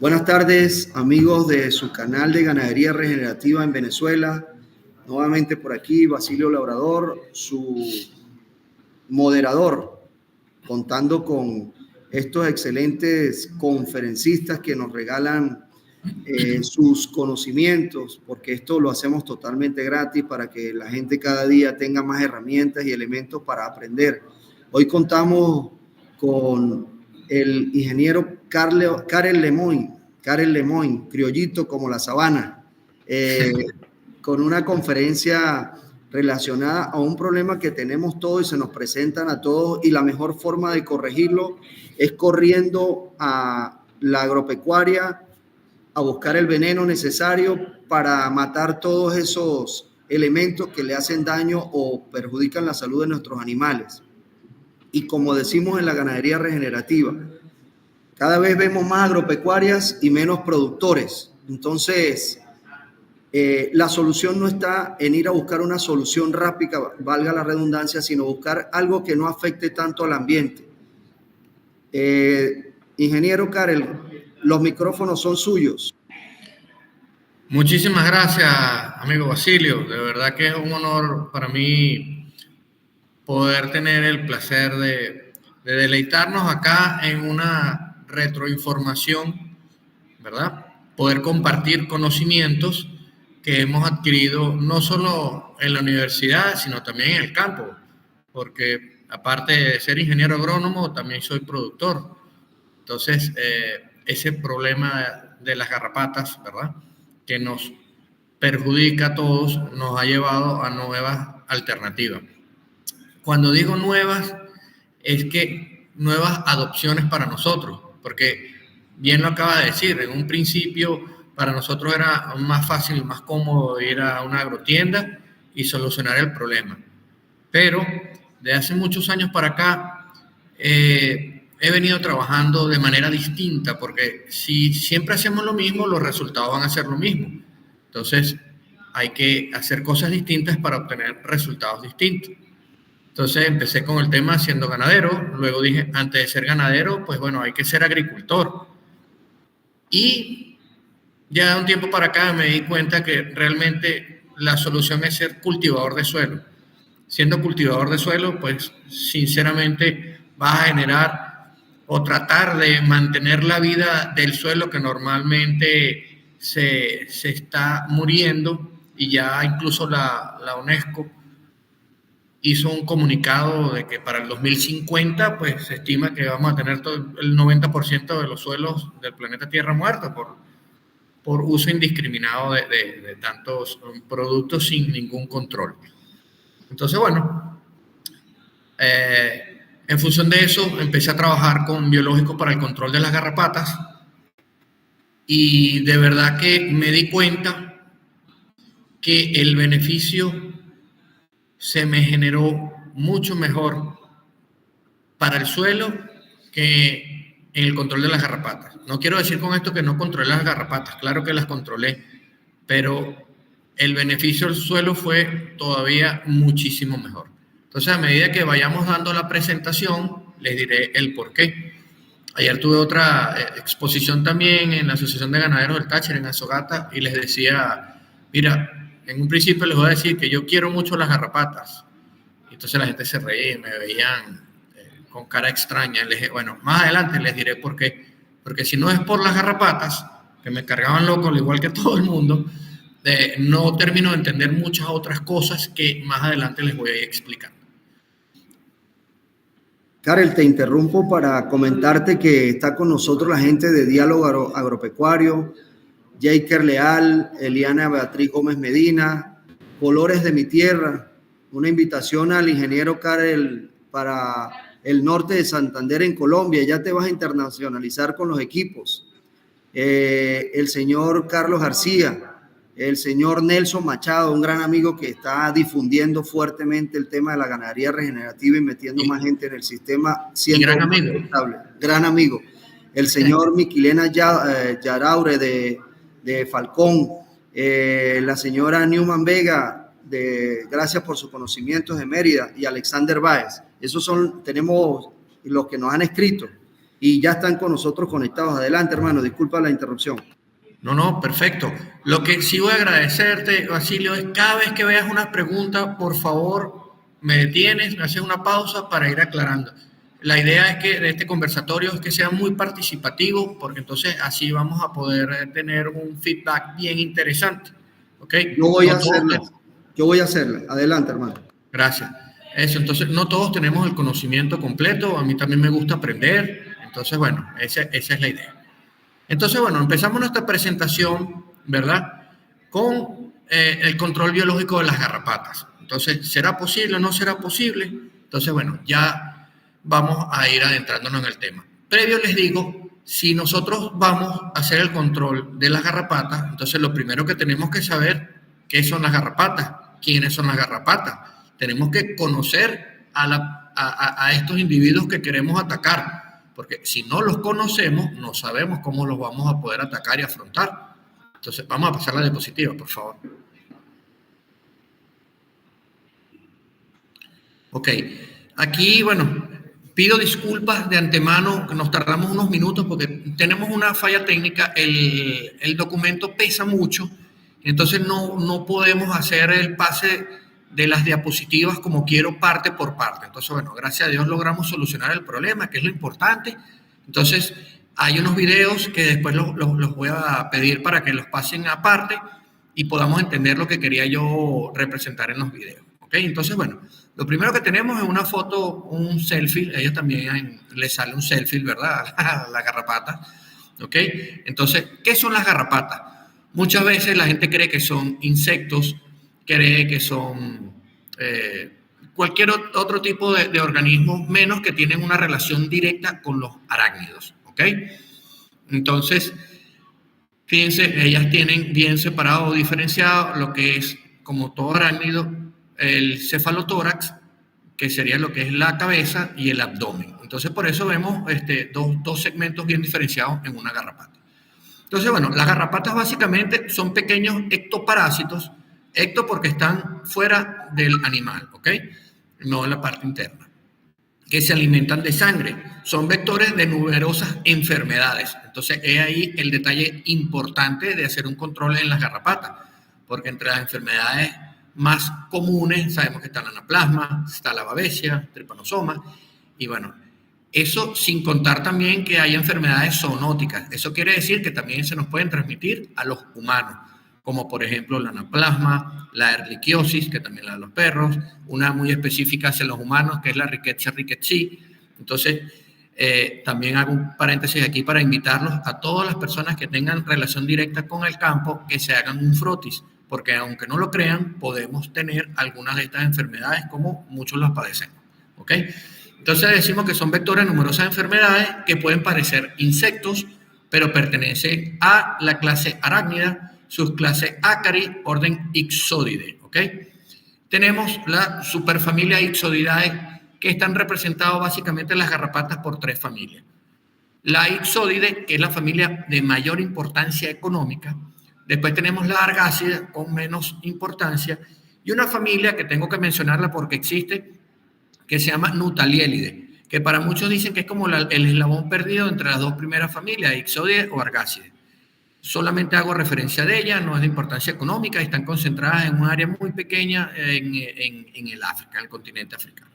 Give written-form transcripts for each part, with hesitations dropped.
Buenas tardes, amigos de su canal de Ganadería Regenerativa en Venezuela. Nuevamente por aquí, Basilio Labrador, su moderador, contando con estos excelentes conferencistas que nos regalan sus conocimientos, porque esto lo hacemos totalmente gratis para que la gente cada día tenga más herramientas y elementos para aprender. Hoy contamos con el ingeniero Karel Lemoyne, criollito como la sabana, con una conferencia relacionada a un problema que tenemos todos y se nos presentan a todos, y la mejor forma de corregirlo es corriendo a la agropecuaria a buscar el veneno necesario para matar todos esos elementos que le hacen daño o perjudican la salud de nuestros animales. Y como decimos en la ganadería regenerativa, cada vez vemos más agropecuarias y menos productores. Entonces, la solución no está en ir a buscar una solución rápida, valga la redundancia, sino buscar algo que no afecte tanto al ambiente. Ingeniero Karel, los micrófonos son suyos. Muchísimas gracias, amigo Basilio. De verdad que es un honor para mí poder tener el placer de deleitarnos acá en una retroinformación, ¿verdad? Poder compartir conocimientos que hemos adquirido no solo en la universidad, sino también en el campo, porque aparte de ser ingeniero agrónomo, también soy productor. Entonces, ese problema de las garrapatas, ¿verdad?, que nos perjudica a todos, nos ha llevado a nuevas alternativas. Cuando digo nuevas, es que nuevas adopciones para nosotros, porque bien lo acaba de decir, en un principio para nosotros era más fácil, más cómodo ir a una agrotienda y solucionar el problema. Pero de hace muchos años para acá he venido trabajando de manera distinta, porque si siempre hacemos lo mismo, los resultados van a ser lo mismo. Entonces hay que hacer cosas distintas para obtener resultados distintos. Entonces empecé con el tema siendo ganadero, luego dije, antes de ser ganadero, pues bueno, hay que ser agricultor. Y ya de un tiempo para acá me di cuenta que realmente la solución es ser cultivador de suelo. Siendo cultivador de suelo, pues sinceramente vas a generar o tratar de mantener la vida del suelo que normalmente se está muriendo, y ya incluso la UNESCO hizo un comunicado de que para el 2050 pues se estima que vamos a tener todo el 90% de los suelos del planeta Tierra muertos por uso indiscriminado de tantos productos sin ningún control. Entonces, bueno, en función de eso empecé a trabajar con biológicos para el control de las garrapatas, y de verdad que me di cuenta que el beneficio se me generó mucho mejor para el suelo que en el control de las garrapatas. No quiero decir con esto que no controlé las garrapatas, claro que las controlé, pero el beneficio del suelo fue todavía muchísimo mejor. Entonces, a medida que vayamos dando la presentación, les diré el por qué. Ayer tuve otra exposición también en la Asociación de Ganaderos del Táchira, en Azogata, y les decía, mira, en un principio les voy a decir que yo quiero mucho las garrapatas. Y entonces la gente se reía y me veían con cara extraña. Les dije, bueno, más adelante les diré por qué. Porque si no es por las garrapatas, que me cargaban loco, al igual que todo el mundo, no termino de entender muchas otras cosas que más adelante les voy a ir explicando. Karel, te interrumpo para comentarte que está con nosotros la gente de Diálogo Agropecuario, Jaker Leal, Eliana Beatriz Gómez Medina, Colores de mi Tierra, una invitación al ingeniero Karel para el norte de Santander en Colombia. Ya te vas a internacionalizar con los equipos. El señor Carlos García, el señor Nelson Machado, un gran amigo que está difundiendo fuertemente el tema de la ganadería regenerativa y metiendo más gente en el sistema, siendo gran amigo. Gran amigo. El señor Miquilena Yaraure de Falcón, la señora Newman Vega, gracias por sus conocimientos de Mérida, y Alexander Báez. Esos son, tenemos los que nos han escrito. y ya están con nosotros conectados. Adelante, hermano, disculpa la interrupción. No, perfecto. Lo que sí voy a agradecerte, Basilio, es cada vez que veas una pregunta, por favor, me detienes, me haces una pausa para ir aclarando. La idea es que de este conversatorio es que sea muy participativo, porque entonces así vamos a poder tener un feedback bien interesante. ¿Okay? Yo voy a hacerla. Adelante, hermano. Gracias. Eso, entonces no todos tenemos el conocimiento completo, a mí también me gusta aprender, entonces bueno, esa es la idea. Entonces, bueno, empezamos nuestra presentación, ¿verdad? Con el control biológico de las garrapatas. Entonces, ¿será posible o no será posible? Entonces, bueno, ya vamos a ir adentrándonos en el tema. Previo les digo, si nosotros vamos a hacer el control de las garrapatas, entonces lo primero que tenemos que saber, ¿qué son las garrapatas? ¿Quiénes son las garrapatas? Tenemos que conocer a estos individuos que queremos atacar. Porque si no los conocemos, no sabemos cómo los vamos a poder atacar y afrontar. Entonces, vamos a pasar la diapositiva, por favor. Ok, aquí, bueno, pido disculpas de antemano, que nos tardamos unos minutos porque tenemos una falla técnica, el documento pesa mucho, entonces no podemos hacer el pase de las diapositivas como quiero parte por parte. Entonces, bueno, gracias a Dios logramos solucionar el problema, que es lo importante. Entonces, hay unos videos que después los voy a pedir para que los pasen aparte y podamos entender lo que quería yo representar en los videos. ¿Ok? Entonces, bueno, lo primero que tenemos es una foto, un selfie. A ellos también les sale un selfie, ¿verdad? La garrapata. ¿Ok? Entonces, ¿qué son las garrapatas? Muchas veces la gente cree que son insectos, cree que son cualquier otro tipo de organismos, menos que tienen una relación directa con los arácnidos, ¿ok? Entonces, fíjense, ellas tienen bien separado o diferenciado lo que es, como todo arácnido, el cefalotórax, que sería lo que es la cabeza, y el abdomen. Entonces, por eso vemos dos segmentos bien diferenciados en una garrapata. Entonces, bueno, las garrapatas básicamente son pequeños ectoparásitos, ecto porque están fuera del animal, ¿ok? No en la parte interna, que se alimentan de sangre. Son vectores de numerosas enfermedades. Entonces, es ahí el detalle importante de hacer un control en las garrapatas, porque entre las enfermedades más comunes sabemos que está el anaplasma, está la babesia, tripanosoma, y bueno, eso sin contar también que hay enfermedades zoonóticas. Eso quiere decir que también se nos pueden transmitir a los humanos, como por ejemplo la anaplasma, la erliquiosis, que también la de los perros, una muy específica hacia los humanos, que es la Rickettsia rickettsii. Entonces, también hago un paréntesis aquí para invitarlos a todas las personas que tengan relación directa con el campo que se hagan un frotis, porque aunque no lo crean, podemos tener algunas de estas enfermedades como muchos las padecen. ¿Ok? Entonces decimos que son vectores de numerosas enfermedades que pueden parecer insectos, pero pertenecen a la clase arácnida, subclase Acari, orden Ixodidae, ¿ok? Tenemos la superfamilia Ixodidae, que están representados básicamente en las garrapatas por tres familias. La Ixodidae, que es la familia de mayor importancia económica. Después tenemos la Argácida, con menos importancia. Y una familia que tengo que mencionarla porque existe, que se llama Nutalielidae, que para muchos dicen que es como el eslabón perdido entre las dos primeras familias, Ixodidae o Argácida. Solamente hago referencia de ella, no es de importancia económica, están concentradas en un área muy pequeña en el África, en el continente africano.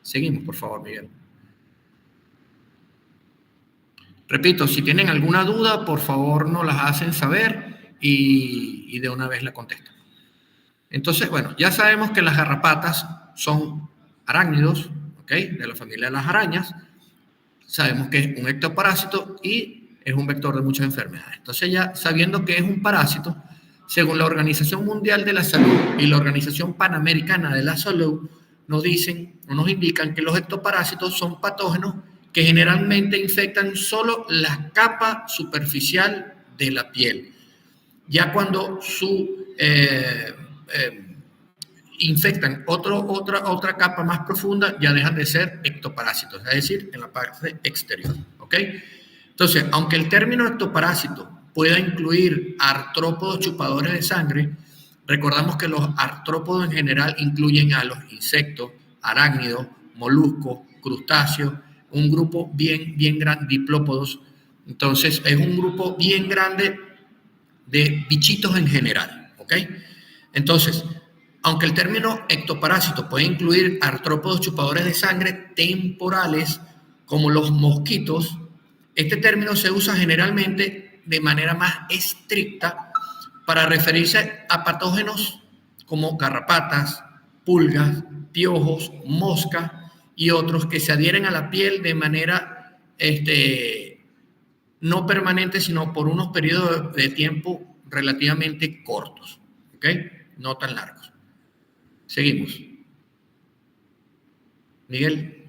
Seguimos, por favor, Miguel. Repito, si tienen alguna duda, por favor nos las hacen saber y de una vez la contestan. Entonces, bueno, ya sabemos que las garrapatas son arácnidos, ¿ok? De la familia de las arañas. Sabemos que es un ectoparásito y es un vector de muchas enfermedades. Entonces, ya sabiendo que es un parásito, según la Organización Mundial de la Salud y la Organización Panamericana de la Salud, nos dicen o nos indican que los ectoparásitos son patógenos que generalmente infectan solo la capa superficial de la piel. Ya cuando infectan otra capa más profunda, ya dejan de ser ectoparásitos, es decir, en la parte exterior. ¿Ok? Entonces, aunque el término ectoparásito pueda incluir artrópodos chupadores de sangre, recordamos que los artrópodos en general incluyen a los insectos, arácnidos, moluscos, crustáceos, un grupo bien grande, diplópodos. Entonces, es un grupo bien grande de bichitos en general, ¿ok? Entonces, aunque el término ectoparásito puede incluir artrópodos chupadores de sangre temporales, como los mosquitos, este término se usa generalmente de manera más estricta para referirse a patógenos como garrapatas, pulgas, piojos, moscas y otros que se adhieren a la piel de manera no permanente, sino por unos periodos de tiempo relativamente cortos, ¿ok? No tan largos. Seguimos. Miguel.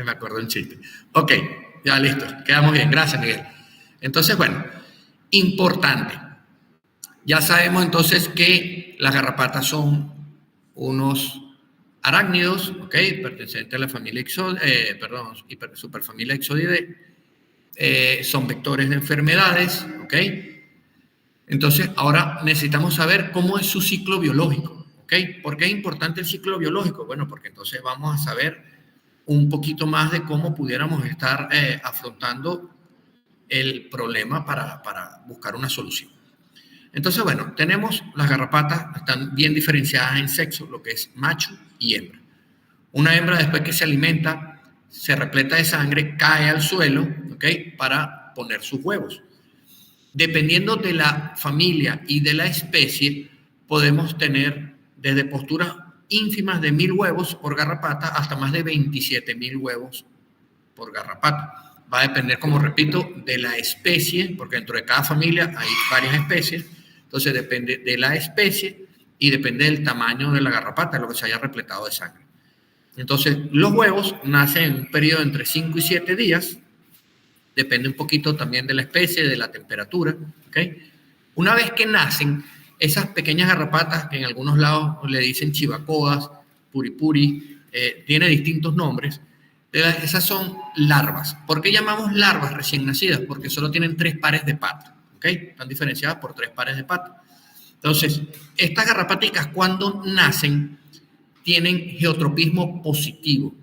Me acuerdo un chiste. Ok, ya listo, quedamos bien. Gracias, Miguel. Entonces, bueno, importante. Ya sabemos entonces que las garrapatas son unos arácnidos, ok, pertenecientes a la familia superfamilia Ixodidae. Son vectores de enfermedades, ok. Entonces, ahora necesitamos saber cómo es su ciclo biológico, ok. ¿Por qué es importante el ciclo biológico? Bueno, porque entonces vamos a saber un poquito más de cómo pudiéramos estar afrontando el problema para buscar una solución. Entonces, bueno, tenemos las garrapatas, están bien diferenciadas en sexo, lo que es macho y hembra. Una hembra, después que se alimenta, se repleta de sangre, cae al suelo, ¿ok? Para poner sus huevos. Dependiendo de la familia y de la especie, podemos tener desde posturas ínfimas de 1.000 huevos por garrapata hasta más de 27.000 huevos por garrapata. Va a depender, como repito, de la especie, porque dentro de cada familia hay varias especies. Entonces depende de la especie y depende del tamaño de la garrapata, lo que se haya repletado de sangre. Entonces, los huevos nacen en un periodo entre 5 y 7 días. Depende un poquito también de la especie, de la temperatura, ¿ok? Una vez que nacen, esas pequeñas garrapatas, que en algunos lados le dicen chivacoas, puripuri, tiene distintos nombres, esas son larvas. ¿Por qué llamamos larvas recién nacidas? Porque solo tienen 3 pares de patas, ¿ok? Están diferenciadas por 3 pares de patas. Entonces, estas garrapaticas cuando nacen tienen geotropismo positivo,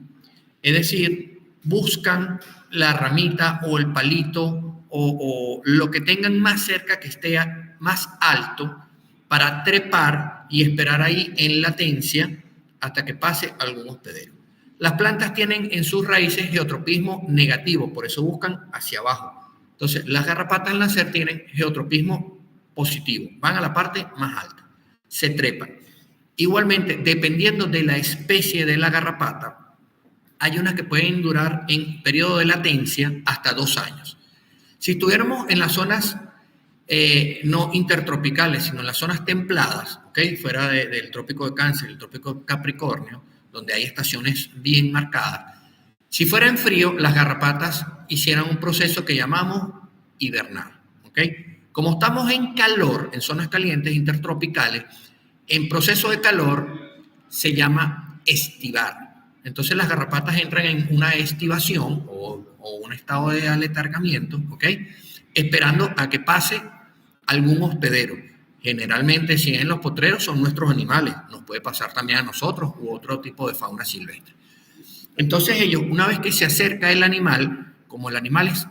es decir, buscan la ramita o el palito o lo que tengan más cerca, que esté más alto, para trepar y esperar ahí en latencia hasta que pase algún hospedero. Las plantas tienen en sus raíces geotropismo negativo, por eso buscan hacia abajo. Entonces, las garrapatas al nacer tienen geotropismo positivo, van a la parte más alta, se trepan. Igualmente, dependiendo de la especie de la garrapata, hay unas que pueden durar en periodo de latencia hasta 2 años. Si estuviéramos en las zonas no intertropicales, sino en las zonas templadas, ¿okay? Fuera del trópico de Cáncer, el trópico de Capricornio, donde hay estaciones bien marcadas, si fuera en frío, las garrapatas hicieran un proceso que llamamos hibernal, ¿okay? Como estamos en calor, en zonas calientes intertropicales, en proceso de calor se llama estivar. Entonces las garrapatas entran en una estivación o un estado de aletargamiento, ¿ok? Esperando a que pase algún hospedero. Generalmente, si es en los potreros, son nuestros animales. Nos puede pasar también a nosotros u otro tipo de fauna silvestre. Entonces ellos, una vez que se acerca el animal, como el animal es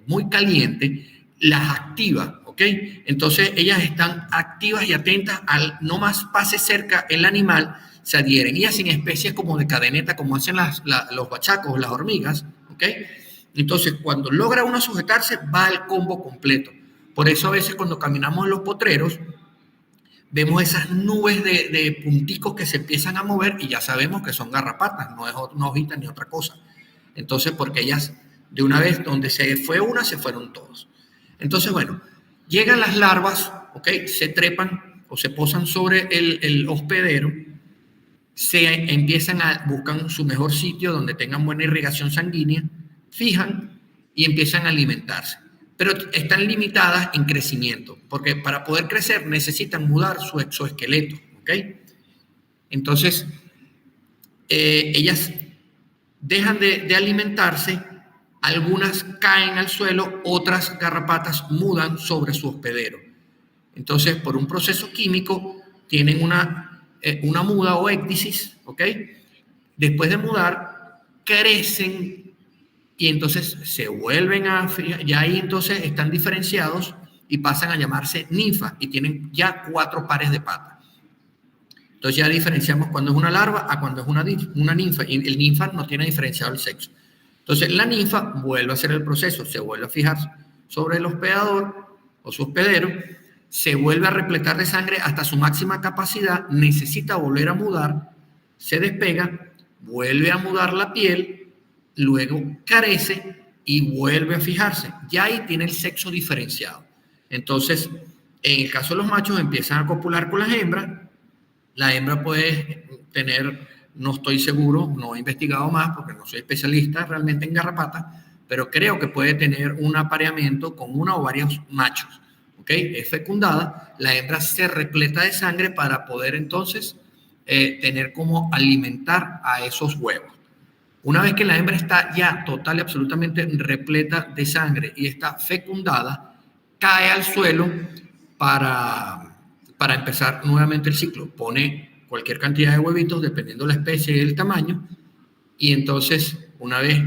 muy caliente, las activa, ¿ok? Entonces ellas están activas y atentas al no más pase cerca el animal, se adhieren y hacen especies como de cadeneta, como hacen los bachacos, las hormigas, ¿ok? Entonces cuando logra uno sujetarse, va al combo completo. Por eso a veces cuando caminamos en los potreros, vemos esas nubes de punticos que se empiezan a mover y ya sabemos que son garrapatas, no es una hojita ni otra cosa. Entonces, porque ellas, de una vez, donde se fue una, se fueron todos. Entonces, bueno, llegan las larvas, ¿ok? Se trepan o se posan sobre el hospedero, se empiezan a buscar su mejor sitio donde tengan buena irrigación sanguínea, fijan y empiezan a alimentarse. Pero están limitadas en crecimiento, porque para poder crecer necesitan mudar su exoesqueleto, ¿ok? Entonces, ellas dejan de alimentarse, algunas caen al suelo, otras garrapatas mudan sobre su hospedero. Entonces, por un proceso químico, tienen una muda o écdisis, ¿ok? Después de mudar, crecen y entonces se vuelven a... Ya ahí entonces están diferenciados y pasan a llamarse ninfas y tienen ya 4 pares de patas. Entonces ya diferenciamos cuando es una larva a cuando es una ninfa, y el ninfa no tiene diferenciado el sexo. Entonces la ninfa vuelve a hacer el proceso, se vuelve a fijar sobre el hospedador o su hospedero, se vuelve a repletar de sangre hasta su máxima capacidad, necesita volver a mudar, se despega, vuelve a mudar la piel, luego carece y vuelve a fijarse. Ya ahí tiene el sexo diferenciado. Entonces, en el caso de los machos, empiezan a copular con las hembras. La hembra puede tener, no estoy seguro, no he investigado más porque no soy especialista realmente en garrapatas, pero creo que puede tener un apareamiento con una o varios machos. ¿Ok? Es fecundada, la hembra se repleta de sangre para poder entonces tener como alimentar a esos huevos. Una vez que la hembra está ya total y absolutamente repleta de sangre y está fecundada, cae al suelo para empezar nuevamente el ciclo. Pone cualquier cantidad de huevitos dependiendo de la especie y el tamaño, y entonces una vez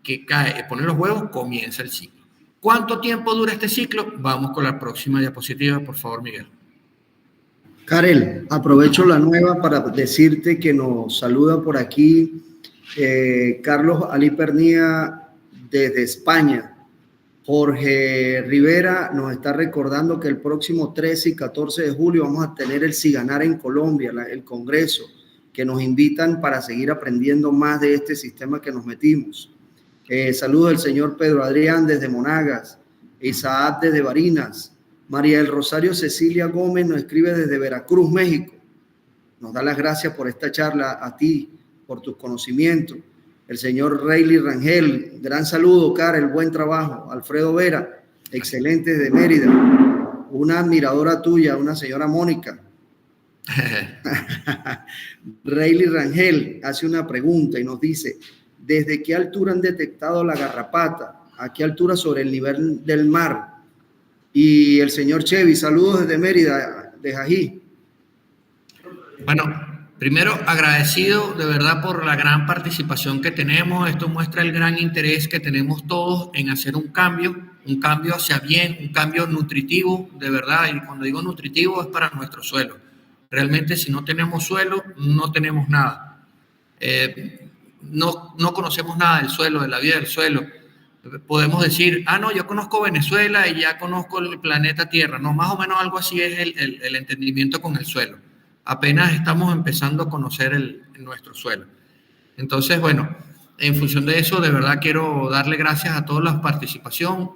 que cae y pone los huevos, comienza el ciclo. ¿Cuánto tiempo dura este ciclo? Vamos con la próxima diapositiva, por favor, Miguel. Karel, aprovecho la nueva para decirte que nos saluda por aquí Carlos Ali Pernía desde España. Jorge Rivera nos está recordando que el próximo 13 y 14 de julio vamos a tener el Siganar en Colombia, el Congreso, que nos invitan para seguir aprendiendo más de este sistema que nos metimos. Saludos del señor Pedro Adrián desde Monagas, Isaac desde Barinas, María del Rosario Cecilia Gómez nos escribe desde Veracruz, México. Nos da las gracias por esta charla a ti, por tus conocimientos. El señor Rayleigh Rangel, gran saludo, Karel, buen trabajo. Alfredo Vera, excelente desde Mérida. Una admiradora tuya, una señora Mónica. Rayleigh Rangel hace una pregunta y nos dice, ¿desde qué altura han detectado la garrapata? ¿A qué altura sobre el nivel del mar? Y el señor Chevy, saludos desde Mérida, de Jají. Bueno, primero agradecido de verdad por la gran participación que tenemos. Esto muestra el gran interés que tenemos todos en hacer un cambio hacia bien, un cambio nutritivo, de verdad. Y cuando digo nutritivo es para nuestro suelo. Realmente si no tenemos suelo, no tenemos nada. No conocemos nada del suelo, de la vida del suelo. Podemos decir, no, yo conozco Venezuela y ya conozco el planeta Tierra. No, más o menos algo así es el entendimiento con el suelo. Apenas estamos empezando a conocer nuestro suelo. Entonces, bueno, en función de eso, de verdad quiero darle gracias a toda la participación.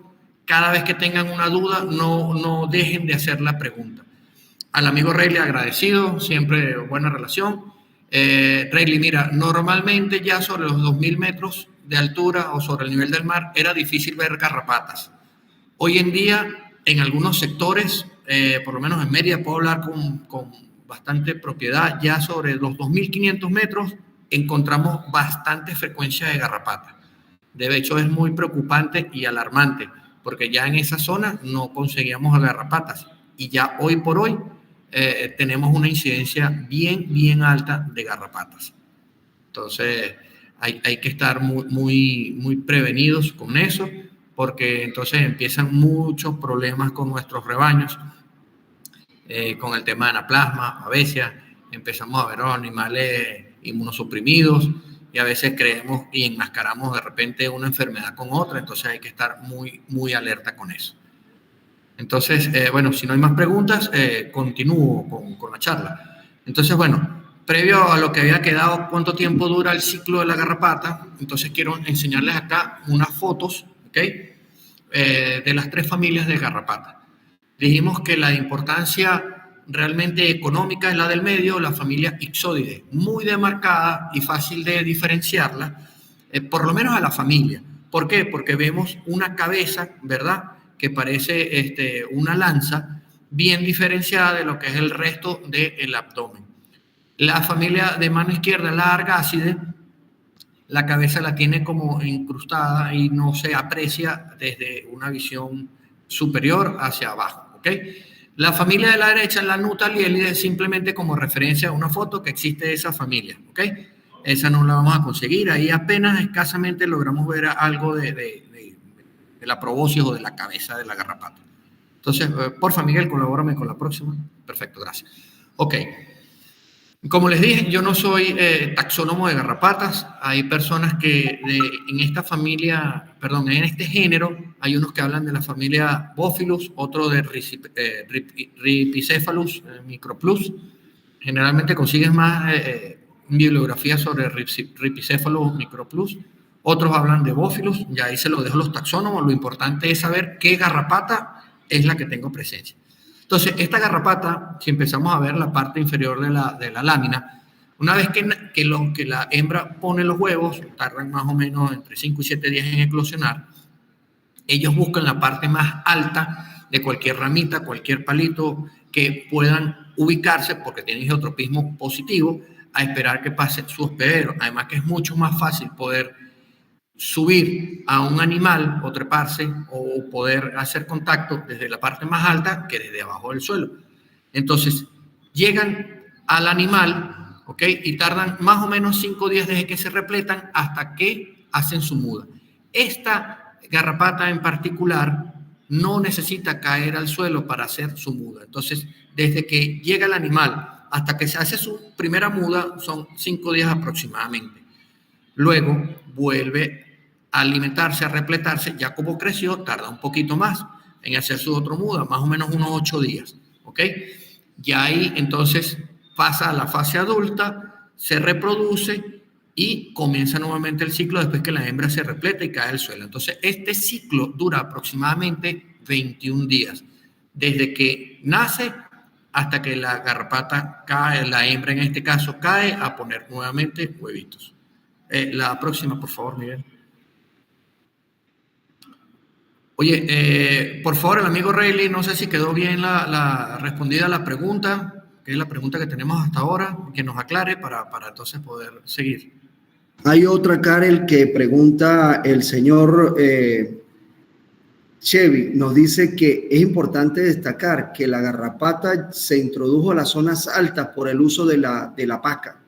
Cada vez que tengan una duda, no dejen de hacer la pregunta. Al amigo Rayleigh agradecido, siempre buena relación. Rayleigh, mira, normalmente ya sobre los 2.000 metros de altura o sobre el nivel del mar era difícil ver garrapatas. Hoy en día, en algunos sectores, por lo menos en Mérida, puedo hablar con bastante propiedad, ya sobre los 2.500 metros encontramos bastante frecuencia de garrapatas. De hecho, es muy preocupante y alarmante, porque ya en esa zona no conseguíamos garrapatas y ya hoy por hoy tenemos una incidencia bien alta de garrapatas. Entonces, hay que estar muy prevenidos con eso, porque entonces empiezan muchos problemas con nuestros rebaños, con el tema de anaplasma, a veces empezamos a ver a los animales inmunosuprimidos y a veces creemos y enmascaramos de repente una enfermedad con otra, entonces hay que estar muy alerta con eso. Entonces, bueno, si no hay más preguntas, continúo con la charla. Entonces, bueno, previo a lo que había quedado, cuánto tiempo dura el ciclo de la garrapata, entonces quiero enseñarles acá unas fotos, ¿ok? De las 3 familias de garrapata. Dijimos que la importancia realmente económica es la del medio, la familia Ixodidae, muy demarcada y fácil de diferenciarla, por lo menos a la familia. ¿Por qué? Porque vemos una cabeza, ¿verdad?, que parece una lanza, bien diferenciada de lo que es el resto del abdomen. La familia de mano izquierda, la Argácide, la cabeza la tiene como incrustada y no se aprecia desde una visión superior hacia abajo, ¿ok? La familia de la derecha, la Nutalielide, simplemente como referencia a una foto que existe de esa familia, ¿ok? Esa no la vamos a conseguir, ahí apenas escasamente logramos ver algo de la proboscis o de la cabeza de la garrapata. Entonces, porfa, Miguel, colabórame con la próxima. Perfecto, gracias. Ok. Como les dije, yo no soy taxónomo de garrapatas. Hay personas que en esta familia, perdón, en este género, hay unos que hablan de la familia Bophyllus, otro de Rhipicephalus microplus. Generalmente consigues más bibliografía sobre Rhipicephalus microplus. Otros hablan de Bophyllus, ya ahí se lo dejo a los taxónomos. Lo importante es saber qué garrapata es la que tengo presencia. Entonces, esta garrapata, si empezamos a ver la parte inferior de la lámina, una vez que la hembra pone los huevos, tardan más o menos entre 5 y 7 días en eclosionar, ellos buscan la parte más alta de cualquier ramita, cualquier palito que puedan ubicarse, porque tienen geotropismo positivo, a esperar que pase su hospedero. Además que es mucho más fácil poder subir a un animal o treparse o poder hacer contacto desde la parte más alta que desde abajo del suelo. Entonces, llegan al animal, ¿ok? Y tardan más o menos 5 días desde que se repletan hasta que hacen su muda. Esta garrapata en particular no necesita caer al suelo para hacer su muda. Entonces, desde que llega el animal hasta que se hace su primera muda son 5 días aproximadamente. Luego vuelve a alimentarse, a repletarse, ya como creció, tarda un poquito más en hacer su otra muda, más o menos unos 8 días, ¿ok? Ya ahí entonces pasa a la fase adulta, se reproduce y comienza nuevamente el ciclo después que la hembra se repleta y cae al suelo. Entonces, este ciclo dura aproximadamente 21 días, desde que nace hasta que la garrapata cae, la hembra en este caso cae a poner nuevamente huevitos. La próxima, por favor, Miguel. Oye, por favor, el amigo Rayleigh, no sé si quedó bien la respondida a la pregunta, que es la pregunta que tenemos hasta ahora, que nos aclare para entonces poder seguir. Hay otra, Karel, que pregunta el señor Chevy, nos dice que es importante destacar que la garrapata se introdujo a las zonas altas por el uso de la paca.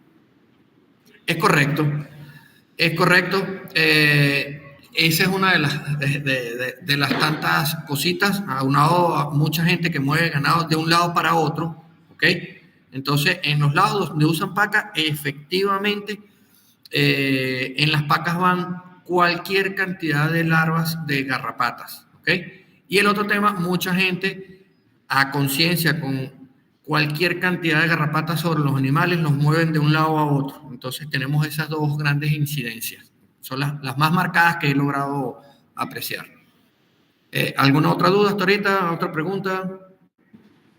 Es correcto. Es correcto. Esa es una de las tantas cositas, aunado a mucha gente que mueve ganado de un lado para otro, ¿ok? Entonces, en los lados donde usan paca, efectivamente, en las pacas van cualquier cantidad de larvas de garrapatas, ¿ok? Y el otro tema, mucha gente a conciencia con cualquier cantidad de garrapatas sobre los animales los mueven de un lado a otro. Entonces tenemos esas dos grandes incidencias. Son las más marcadas que he logrado apreciar. ¿Alguna otra duda hasta ahorita? ¿Otra pregunta?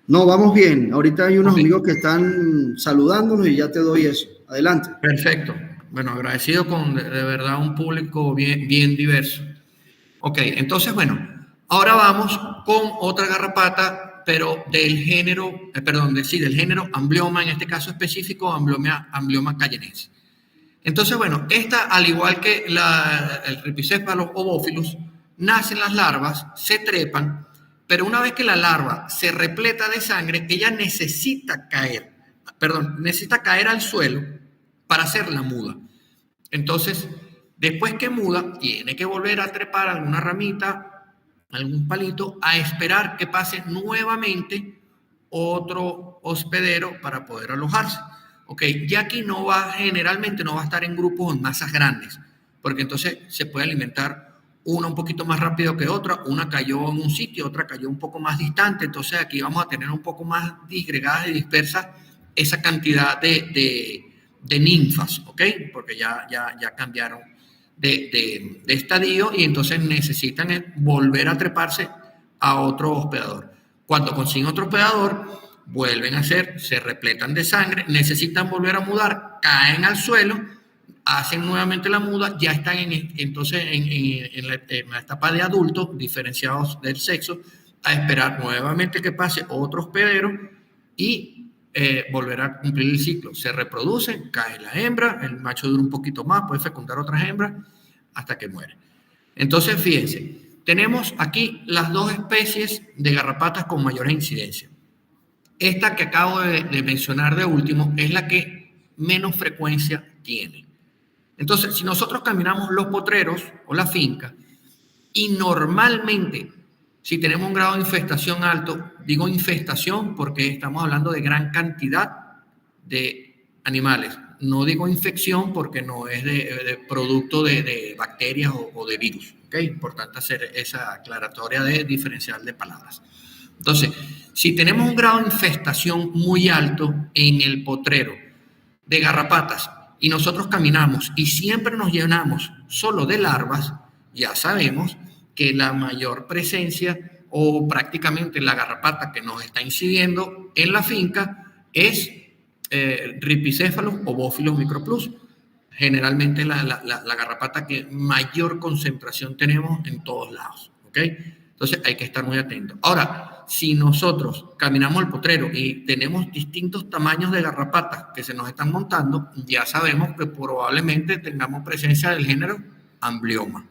No, vamos bien. Ahorita hay unos amigos que están saludándonos y ya te doy eso. Adelante. Perfecto. Bueno, agradecido con de verdad un público bien diverso. Ok, entonces, bueno, ahora vamos con otra garrapata, pero del género, del género Amblyomma, en este caso específico, Amblyomma cayenense. Entonces, bueno, esta, al igual que el Rhipicephalus o Bophyllus, nacen las larvas, se trepan, pero una vez que la larva se repleta de sangre, ella necesita caer al suelo para hacer la muda. Entonces, después que muda, tiene que volver a trepar alguna ramita, algún palito, a esperar que pase nuevamente otro hospedero para poder alojarse. Ok, ya aquí generalmente no va a estar en grupos o en masas grandes, porque entonces se puede alimentar una un poquito más rápido que otra, una cayó en un sitio, otra cayó un poco más distante, entonces aquí vamos a tener un poco más disgregadas y dispersas esa cantidad de ninfas, ¿ok? Porque ya cambiaron de estadio y entonces necesitan volver a treparse a otro hospedador. Cuando consiguen otro hospedador, vuelven a se repletan de sangre, necesitan volver a mudar, caen al suelo, hacen nuevamente la muda, ya están entonces en la etapa de adultos, diferenciados del sexo, a esperar nuevamente que pase otro hospedero y volver a cumplir el ciclo. Se reproducen, cae la hembra, el macho dura un poquito más, puede fecundar otras hembras hasta que muere. Entonces, fíjense, tenemos aquí las dos especies de garrapatas con mayores incidencias. esta que acabo de mencionar de último es la que menos frecuencia tiene. Entonces, si nosotros caminamos los potreros o la finca y normalmente, si tenemos un grado de infestación alto, digo infestación porque estamos hablando de gran cantidad de animales. No digo infección porque no es de producto de bacterias o de virus. ¿Okay? Importante hacer esa aclaratoria de diferencial de palabras. Entonces, si tenemos un grado de infestación muy alto en el potrero de garrapatas y nosotros caminamos y siempre nos llenamos solo de larvas, ya sabemos que la mayor presencia o prácticamente la garrapata que nos está incidiendo en la finca es Rhipicéphalo o Bófilos microplus. Generalmente la garrapata que mayor concentración tenemos en todos lados. ¿Ok? Entonces hay que estar muy atentos. Ahora, si nosotros caminamos el potrero y tenemos distintos tamaños de garrapatas que se nos están montando, ya sabemos que probablemente tengamos presencia del género Amblyomma.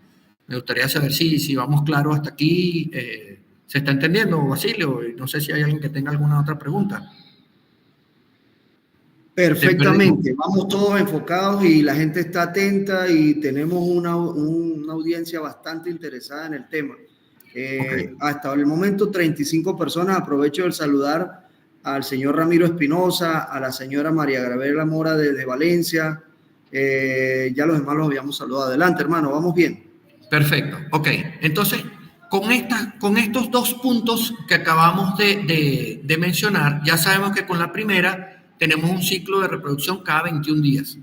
Me gustaría saber si vamos claro hasta aquí. ¿Se está entendiendo, Basilio? No sé si hay alguien que tenga alguna otra pregunta. Perfectamente, vamos todos enfocados y la gente está atenta y tenemos una audiencia bastante interesada en el tema. Okay. Hasta el momento 35 personas. Aprovecho de saludar al señor Ramiro Espinosa, a la señora María Gabriela Mora de Valencia. Ya los demás los habíamos saludado. Adelante, hermano, vamos bien. Perfecto, ok. Entonces, con estos dos puntos que acabamos de mencionar, ya sabemos que con la primera tenemos un ciclo de reproducción cada 21 días,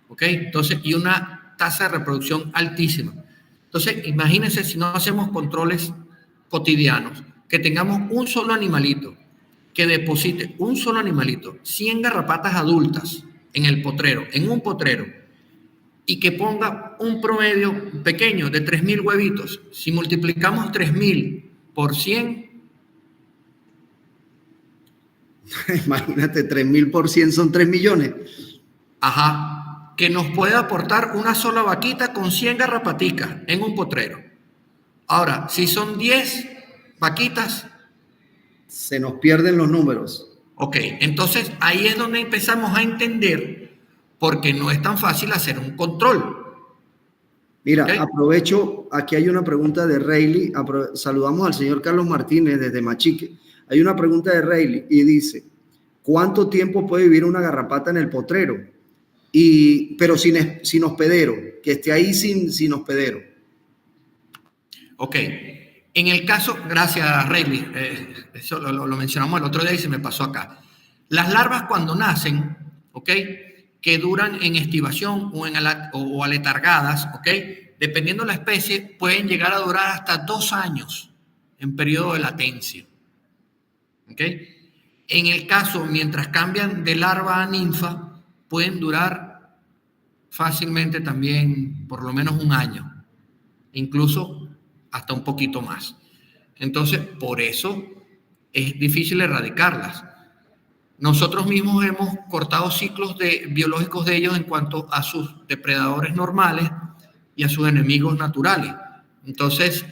¿ok? Entonces, y una tasa de reproducción altísima. Entonces, imagínense si no hacemos controles cotidianos, que tengamos un solo animalito, que deposite un solo animalito, 100 garrapatas adultas en el potrero, en un potrero, y que ponga un promedio pequeño de 3.000 huevitos. Si multiplicamos 3.000 por 100... Imagínate, 3.000 por 100 son 3 millones. Ajá, que nos puede aportar una sola vaquita con 100 garrapaticas en un potrero. Ahora, si son 10 vaquitas... Se nos pierden los números. Ok, entonces ahí es donde empezamos a entender porque no es tan fácil hacer un control. Mira, ¿okay? Aprovecho, aquí hay una pregunta de Rayleigh. Saludamos al señor Carlos Martínez desde Machique. Hay una pregunta de Rayleigh y dice, ¿cuánto tiempo puede vivir una garrapata en el potrero? Pero sin hospedero, que esté ahí sin hospedero. Ok, en el caso, gracias Rayleigh, eso lo mencionamos el otro día y se me pasó acá. Las larvas cuando nacen, ok, que duran en estivación o aletargadas, ok, dependiendo de la especie, pueden llegar a durar hasta 2 años en periodo de latencia. ¿Okay? En el caso, mientras cambian de larva a ninfa, pueden durar fácilmente también por lo menos 1 año, incluso hasta un poquito más. Entonces, por eso es difícil erradicarlas. Nosotros mismos hemos cortado ciclos biológicos de ellos en cuanto a sus depredadores normales y a sus enemigos naturales. Entonces,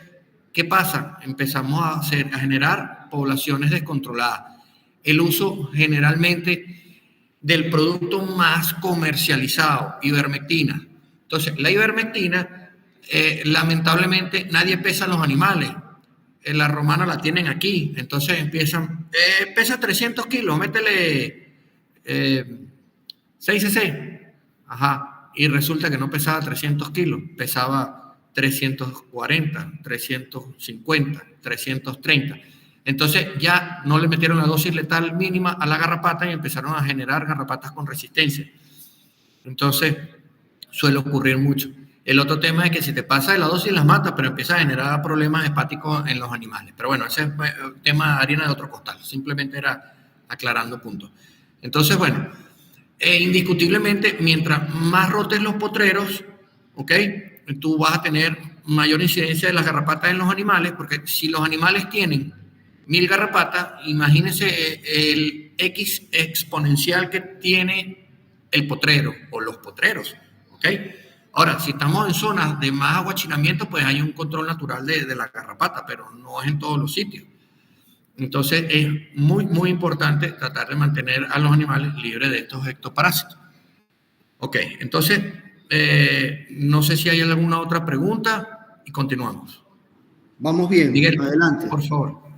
¿qué pasa? Empezamos a generar poblaciones descontroladas. El uso generalmente del producto más comercializado, ivermectina. Entonces, la ivermectina, lamentablemente, nadie pesa los animales. La romana la tienen aquí. Entonces empiezan, pesa 300 kilos, métele 6 cc. Ajá. Y resulta que no pesaba 300 kilos, pesaba 340, 350, 330. Entonces ya no le metieron la dosis letal mínima a la garrapata y empezaron a generar garrapatas con resistencia. Entonces suele ocurrir mucho. El otro tema es que si te pasa de la dosis las matas, pero empieza a generar problemas hepáticos en los animales. Pero bueno, ese es un tema de harina de otro costal. Simplemente era aclarando puntos. Entonces, bueno, indiscutiblemente, mientras más rotes los potreros, ¿ok? Tú vas a tener mayor incidencia de las garrapatas en los animales, porque si los animales tienen 1.000 garrapatas, imagínense el X exponencial que tiene el potrero o los potreros, ¿ok? Ahora, si estamos en zonas de más aguachinamiento, pues hay un control natural de la garrapata, pero no es en todos los sitios. Entonces es muy, muy importante tratar de mantener a los animales libres de estos ectoparásitos. Ok, entonces no sé si hay alguna otra pregunta y continuamos. Vamos bien, Miguel, adelante. por favor.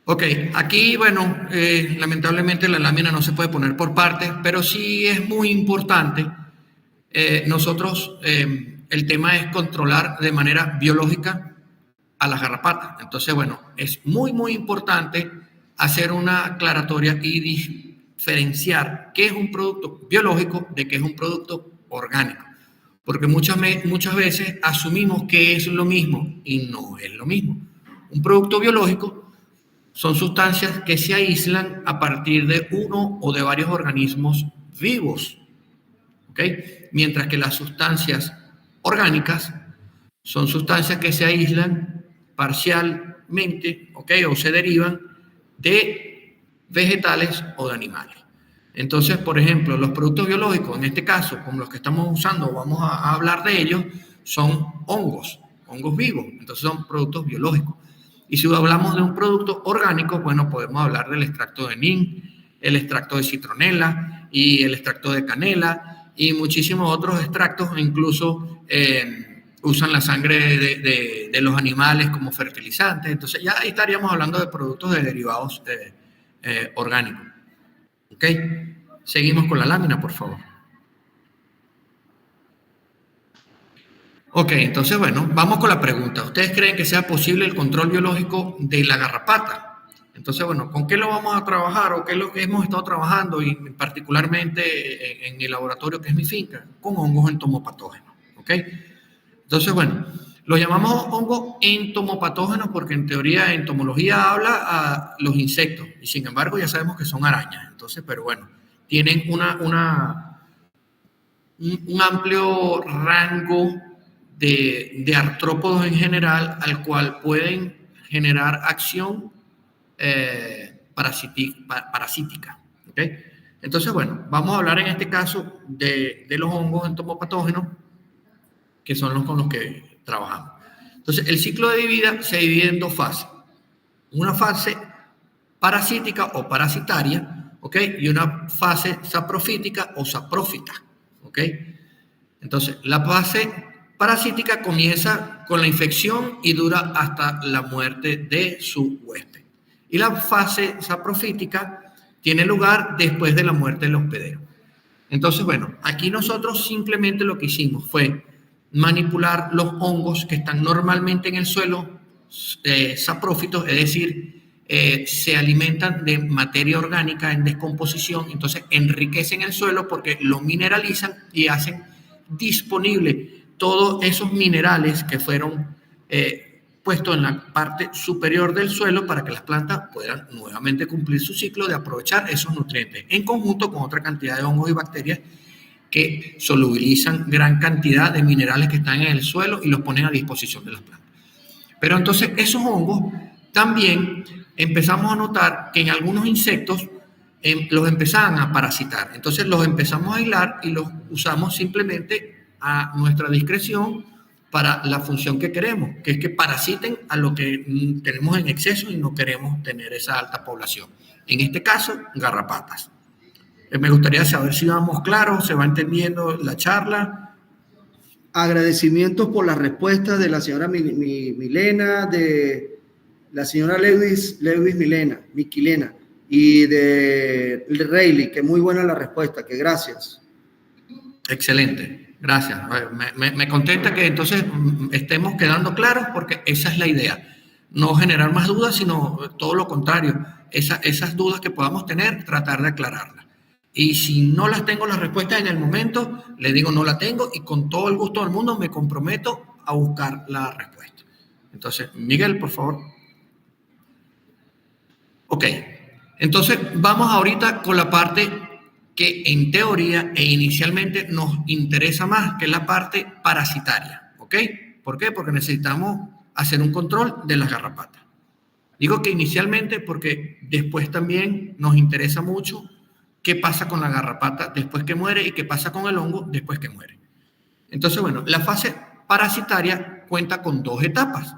Ok, aquí, bueno, lamentablemente la lámina no se puede poner por partes, pero sí es muy importante. Nosotros, el tema es controlar de manera biológica a las garrapatas. Entonces, bueno, es muy, muy importante hacer una aclaratoria y diferenciar qué es un producto biológico de qué es un producto orgánico. Porque muchas veces asumimos que es lo mismo y no es lo mismo. Un producto biológico son sustancias que se aíslan a partir de uno o de varios organismos vivos, ¿ok? Mientras que las sustancias orgánicas son sustancias que se aíslan parcialmente, ¿ok? O se derivan de vegetales o de animales. Entonces, por ejemplo, los productos biológicos, en este caso, como los que estamos usando, vamos a hablar de ellos, son hongos vivos. Entonces son productos biológicos. Y si hablamos de un producto orgánico, bueno, podemos hablar del extracto de nin, el extracto de citronela y el extracto de canela y muchísimos otros extractos, incluso usan la sangre de los animales como fertilizante. Entonces ya ahí estaríamos hablando de productos de derivados orgánicos. ¿Ok? Seguimos con la lámina, por favor. Ok, entonces, bueno, vamos con la pregunta. ¿Ustedes creen que sea posible el control biológico de la garrapata? Entonces, bueno, ¿con qué lo vamos a trabajar o qué es lo que hemos estado trabajando y particularmente en el laboratorio que es mi finca? Con hongos entomopatógenos, ¿ok? Entonces, bueno, lo llamamos hongos entomopatógenos porque en teoría entomología habla a los insectos y sin embargo ya sabemos que son arañas. Entonces, pero bueno, tienen un amplio rango de artrópodos en general al cual pueden generar acción parasítica. ¿Okay? Entonces, bueno, vamos a hablar en este caso de los hongos entomopatógenos, que son los con los que trabajamos. Entonces, el ciclo de vida se divide en dos fases. Una fase parasítica o parasitaria, ¿ok? Y una fase saprofítica o saprófita, ¿ok? Entonces, la fase parasítica comienza con la infección y dura hasta la muerte de su huésped. Y la fase saprofítica tiene lugar después de la muerte del hospedero. Entonces, bueno, aquí nosotros simplemente lo que hicimos fue manipular los hongos que están normalmente en el suelo, saprófitos, es decir, se alimentan de materia orgánica en descomposición, entonces enriquecen el suelo porque lo mineralizan y hacen disponible todos esos minerales que fueron puestos en la parte superior del suelo para que las plantas puedan nuevamente cumplir su ciclo de aprovechar esos nutrientes, en conjunto con otra cantidad de hongos y bacterias que solubilizan gran cantidad de minerales que están en el suelo y los ponen a disposición de las plantas. Pero entonces esos hongos también empezamos a notar que en algunos insectos los empezaban a parasitar. Entonces los empezamos a aislar y los usamos simplemente a nuestra discreción para la función que queremos, que es que parasiten a lo que tenemos en exceso y no queremos tener esa alta población. En este caso, garrapatas. Me gustaría saber si vamos claros, se va entendiendo la charla. Agradecimientos por las respuestas de la señora Milena, de la señora Lewis Miquilena y de Rayleigh, que muy buena la respuesta, que gracias. Excelente, gracias. Me contenta que entonces estemos quedando claros porque esa es la idea. No generar más dudas, sino todo lo contrario. Esas dudas que podamos tener, tratar de aclararlas. Y si no las tengo las respuestas en el momento, le digo no la tengo y con todo el gusto del mundo me comprometo a buscar la respuesta. Entonces, Miguel, por favor. Ok, entonces vamos ahorita con la parte que en teoría e inicialmente nos interesa más, que es la parte parasitaria. ¿Ok? ¿Por qué? Porque necesitamos hacer un control de las garrapatas. Digo que inicialmente porque después también nos interesa mucho qué pasa con la garrapata después que muere y qué pasa con el hongo después que muere. Entonces, bueno, la fase parasitaria cuenta con dos etapas.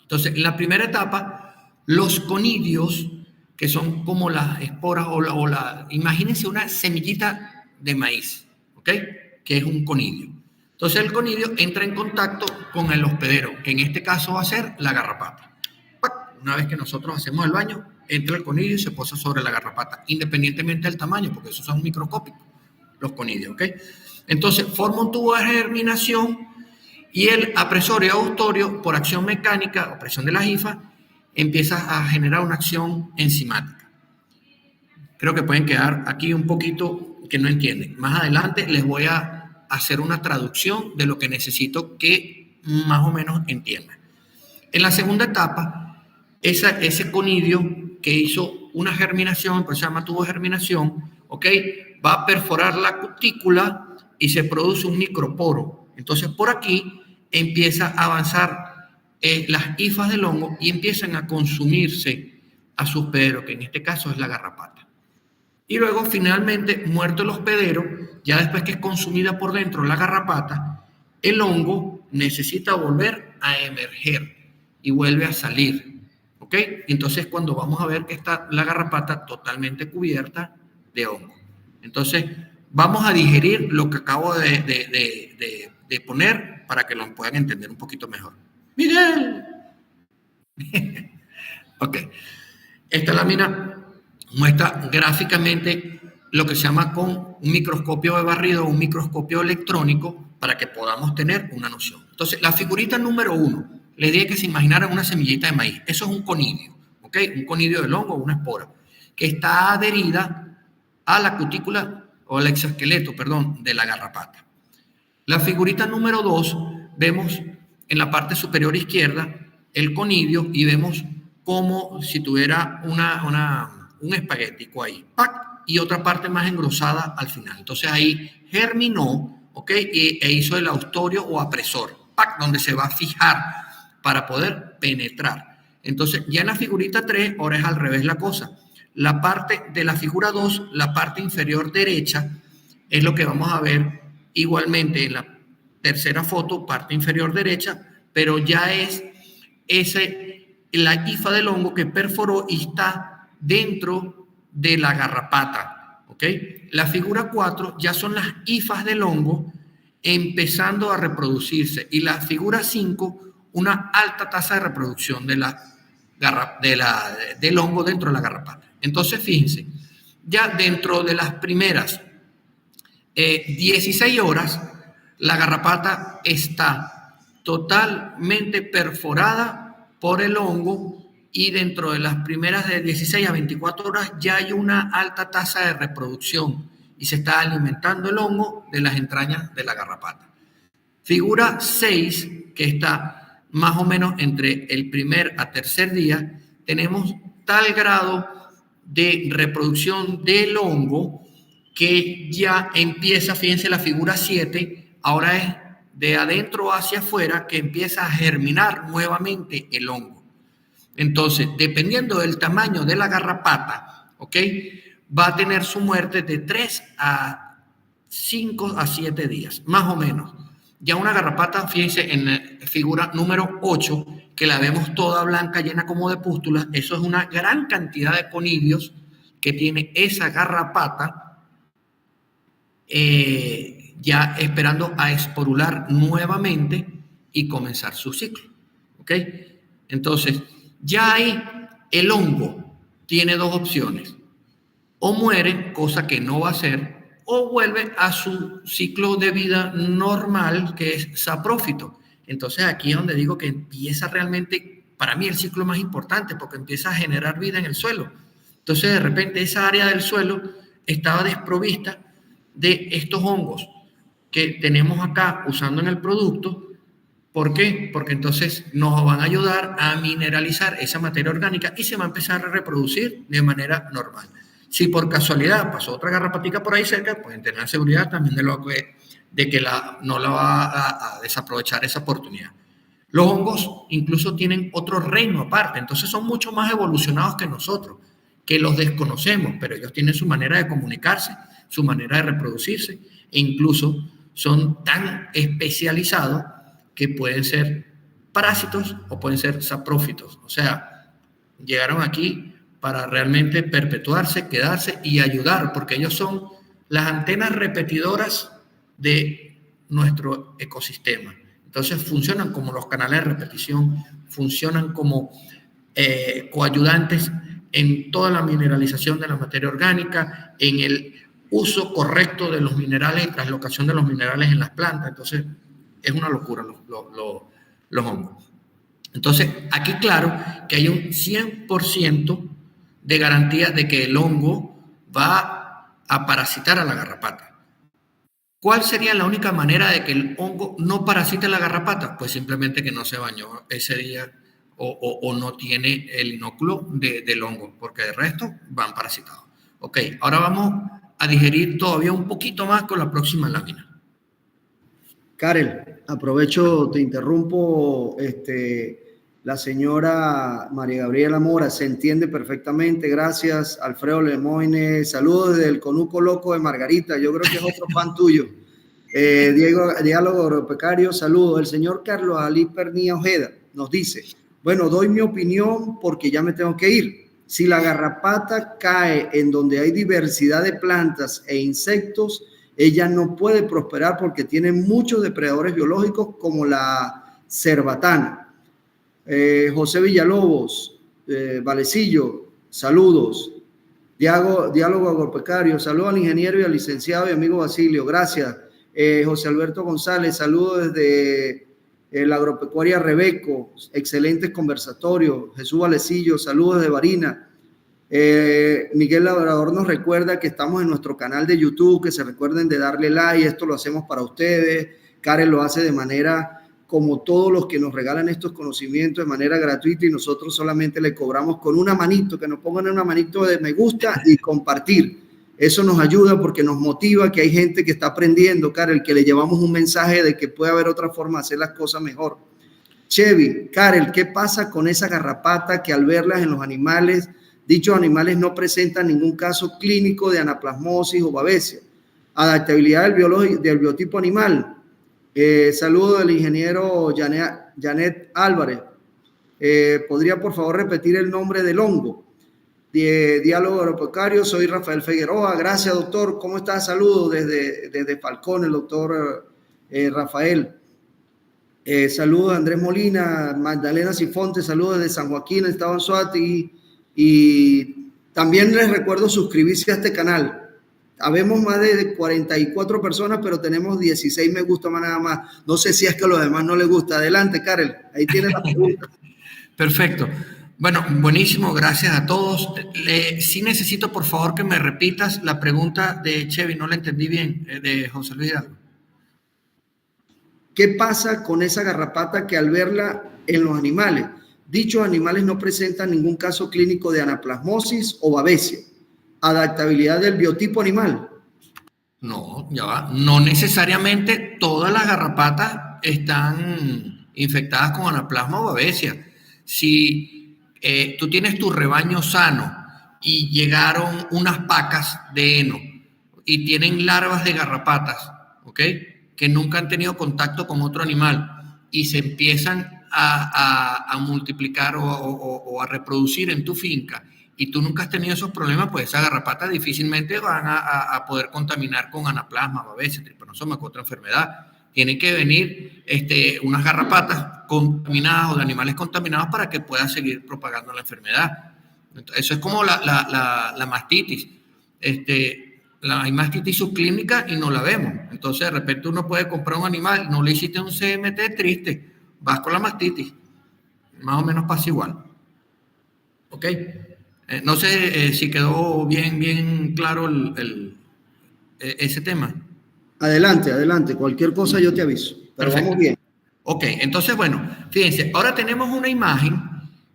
Entonces, en la primera etapa, los conidios, que son como las esporas imagínense una semillita de maíz, ¿ok? Que es un conidio. Entonces el conidio entra en contacto con el hospedero, que en este caso va a ser la garrapata. Una vez que nosotros hacemos el baño, entra el conidio y se posa sobre la garrapata, independientemente del tamaño, porque esos son microscópicos, los conidios, ¿ok? Entonces forma un tubo de germinación y el apresor y austorio, por acción mecánica o presión de la hifa, empieza a generar una acción enzimática. Creo que pueden quedar aquí un poquito que no entienden. Más adelante les voy a hacer una traducción de lo que necesito que más o menos entiendan. En la segunda etapa, ese conidio que hizo una germinación, pues se llama tubo de germinación, ¿ok? Va a perforar la cutícula y se produce un microporo. Entonces por aquí empieza a avanzar las hifas del hongo y empiezan a consumirse a su hospedero, que en este caso es la garrapata. Y luego finalmente, muerto el hospedero, ya después que es consumida por dentro la garrapata, el hongo necesita volver a emerger y vuelve a salir, ¿ok? Entonces cuando vamos a ver que está la garrapata totalmente cubierta de hongo. Entonces vamos a digerir lo que acabo de poner para que lo puedan entender un poquito mejor. ¡Miguel! Ok. Esta lámina muestra gráficamente lo que se llama con un microscopio de barrido o un microscopio electrónico para que podamos tener una noción. Entonces, la figurita número 1, les dije que se imaginaran una semillita de maíz. Eso es un conidio, ¿ok? Un conidio del hongo o una espora, que está adherida a la cutícula o al exoesqueleto, perdón, de la garrapata. La figurita número 2, vemos en la parte superior izquierda el conidio y vemos como si tuviera un espaguetico ahí, ¡pac! Y otra parte más engrosada al final. Entonces ahí germinó, ¿ok? E hizo el austorio o apresor, ¡pac! Donde se va a fijar para poder penetrar. Entonces ya en la figurita 3, ahora es al revés la cosa. La parte de la figura 2, la parte inferior derecha, es lo que vamos a ver igualmente en la tercera foto, parte inferior derecha, pero ya es la hifa del hongo que perforó y está dentro de la garrapata, ¿ok? La figura 4 ya son las hifas del hongo empezando a reproducirse y la figura 5 una alta tasa de reproducción del hongo dentro de la garrapata. Entonces, fíjense, ya dentro de las primeras 16 horas, la garrapata está totalmente perforada por el hongo y dentro de las primeras de 16 a 24 horas ya hay una alta tasa de reproducción y se está alimentando el hongo de las entrañas de la garrapata. Figura 6, que está más o menos entre el primer a tercer día, tenemos tal grado de reproducción del hongo que ya empieza, fíjense la figura 7, ahora es de adentro hacia afuera que empieza a germinar nuevamente el hongo. Entonces, dependiendo del tamaño de la garrapata, ¿ok? Va a tener su muerte de 3 a 5 a 7 días, más o menos. Ya una garrapata, fíjense en la figura número 8, que la vemos toda blanca, llena como de pústulas, eso es una gran cantidad de conidios que tiene esa garrapata ya esperando a esporular nuevamente y comenzar su ciclo, ¿ok? Entonces, ya ahí el hongo tiene dos opciones. O muere, cosa que no va a hacer, o vuelve a su ciclo de vida normal, que es saprófito. Entonces, aquí es donde digo que empieza realmente, para mí, el ciclo más importante, porque empieza a generar vida en el suelo. Entonces, de repente, esa área del suelo estaba desprovista de estos hongos que tenemos acá usando en el producto. ¿Por qué? Porque entonces nos van a ayudar a mineralizar esa materia orgánica y se va a empezar a reproducir de manera normal. Si por casualidad pasó otra garrapatica por ahí cerca, pueden tener la seguridad también de que no la va a desaprovechar esa oportunidad. Los hongos incluso tienen otro reino aparte, entonces son mucho más evolucionados que nosotros, que los desconocemos, pero ellos tienen su manera de comunicarse, su manera de reproducirse, e incluso son tan especializados que pueden ser parásitos o pueden ser saprófitos. O sea, llegaron aquí para realmente perpetuarse, quedarse y ayudar, porque ellos son las antenas repetidoras de nuestro ecosistema. Entonces funcionan como los canales de repetición, funcionan como coayudantes en toda la mineralización de la materia orgánica, en el uso correcto de los minerales y translocación de los minerales en las plantas. Entonces es una locura los hongos. Entonces aquí claro que hay un 100% de garantía de que el hongo va a parasitar a la garrapata. ¿Cuál sería la única manera de que el hongo no parasite la garrapata? Pues simplemente que no se bañó ese día o no tiene el inóculo del hongo, porque de resto van parasitados. Ok, ahora vamos a digerir todavía un poquito más con la próxima lámina. Karel, aprovecho, te interrumpo, la señora María Gabriela Mora se entiende perfectamente, gracias. Alfredo Lemoine, saludos desde el Conuco Loco de Margarita, yo creo que es otro fan tuyo. Diálogo Agropecuario, saludos. El señor Carlos Ali Pernilla Ojeda nos dice, bueno, doy mi opinión porque ya me tengo que ir. Si la garrapata cae en donde hay diversidad de plantas e insectos, ella no puede prosperar porque tiene muchos depredadores biológicos como la cerbatana. José Villalobos, Valecillo, saludos. Diálogo Agropecuario, saludos al ingeniero y al licenciado y amigo Basilio, gracias. José Alberto González, saludos desde la agropecuaria Rebeco, excelentes conversatorios. Jesús Valecillo, saludos de Barina. Miguel Labrador nos recuerda que estamos en nuestro canal de YouTube, que se recuerden de darle like, esto lo hacemos para ustedes. Karen lo hace de manera como todos los que nos regalan estos conocimientos de manera gratuita y nosotros solamente le cobramos con una manito, que nos pongan una manito de me gusta y compartir. Eso nos ayuda porque nos motiva que hay gente que está aprendiendo, Karel, que le llevamos un mensaje de que puede haber otra forma de hacer las cosas mejor. Chevy, Karel, ¿qué pasa con esa garrapata que al verlas en los animales, dichos animales no presentan ningún caso clínico de anaplasmosis o babesia? Adaptabilidad del biotipo animal. Saludo del ingeniero Janet Álvarez. ¿Podría por favor repetir el nombre del hongo? Diálogo Agropecuario, soy Rafael Figueroa. Gracias, doctor. ¿Cómo está? Saludos desde Falcón, el doctor Rafael. Saludos a Andrés Molina, Magdalena Sifonte, saludos desde San Joaquín, Estado Anzoátegui. Y también les recuerdo suscribirse a este canal. Habemos más de 44 personas, pero tenemos 16 me gusta más nada más. No sé si es que a los demás no les gusta. Adelante, Karel. Ahí tienes la pregunta. Perfecto. Bueno, buenísimo. Gracias a todos. Sí necesito, por favor, que me repitas la pregunta de Chevy. No la entendí bien, de José Luis Hidalgo. ¿Qué pasa con esa garrapata que al verla en los animales, dichos animales no presentan ningún caso clínico de anaplasmosis o babesia? Adaptabilidad del biotipo animal. No, ya va. No necesariamente todas las garrapatas están infectadas con anaplasma o babesia. Si tú tienes tu rebaño sano y llegaron unas pacas de heno y tienen larvas de garrapatas, ¿ok?, que nunca han tenido contacto con otro animal y se empiezan a multiplicar o a reproducir en tu finca, y tú nunca has tenido esos problemas, pues esas garrapatas difícilmente van a poder contaminar con anaplasma, babesia, tripanosoma, con otra enfermedad. Tienen que venir unas garrapatas contaminadas o de animales contaminados para que pueda seguir propagando la enfermedad. Entonces, eso es como la mastitis. Hay mastitis subclínica y no la vemos. Entonces, de repente uno puede comprar un animal, no le hiciste un CMT, triste, vas con la mastitis. Más o menos pasa igual. ¿Ok? No sé si quedó bien claro ese tema. Adelante. Cualquier cosa yo te aviso. Pero perfecto. Vamos bien. Ok, entonces, bueno, fíjense, ahora tenemos una imagen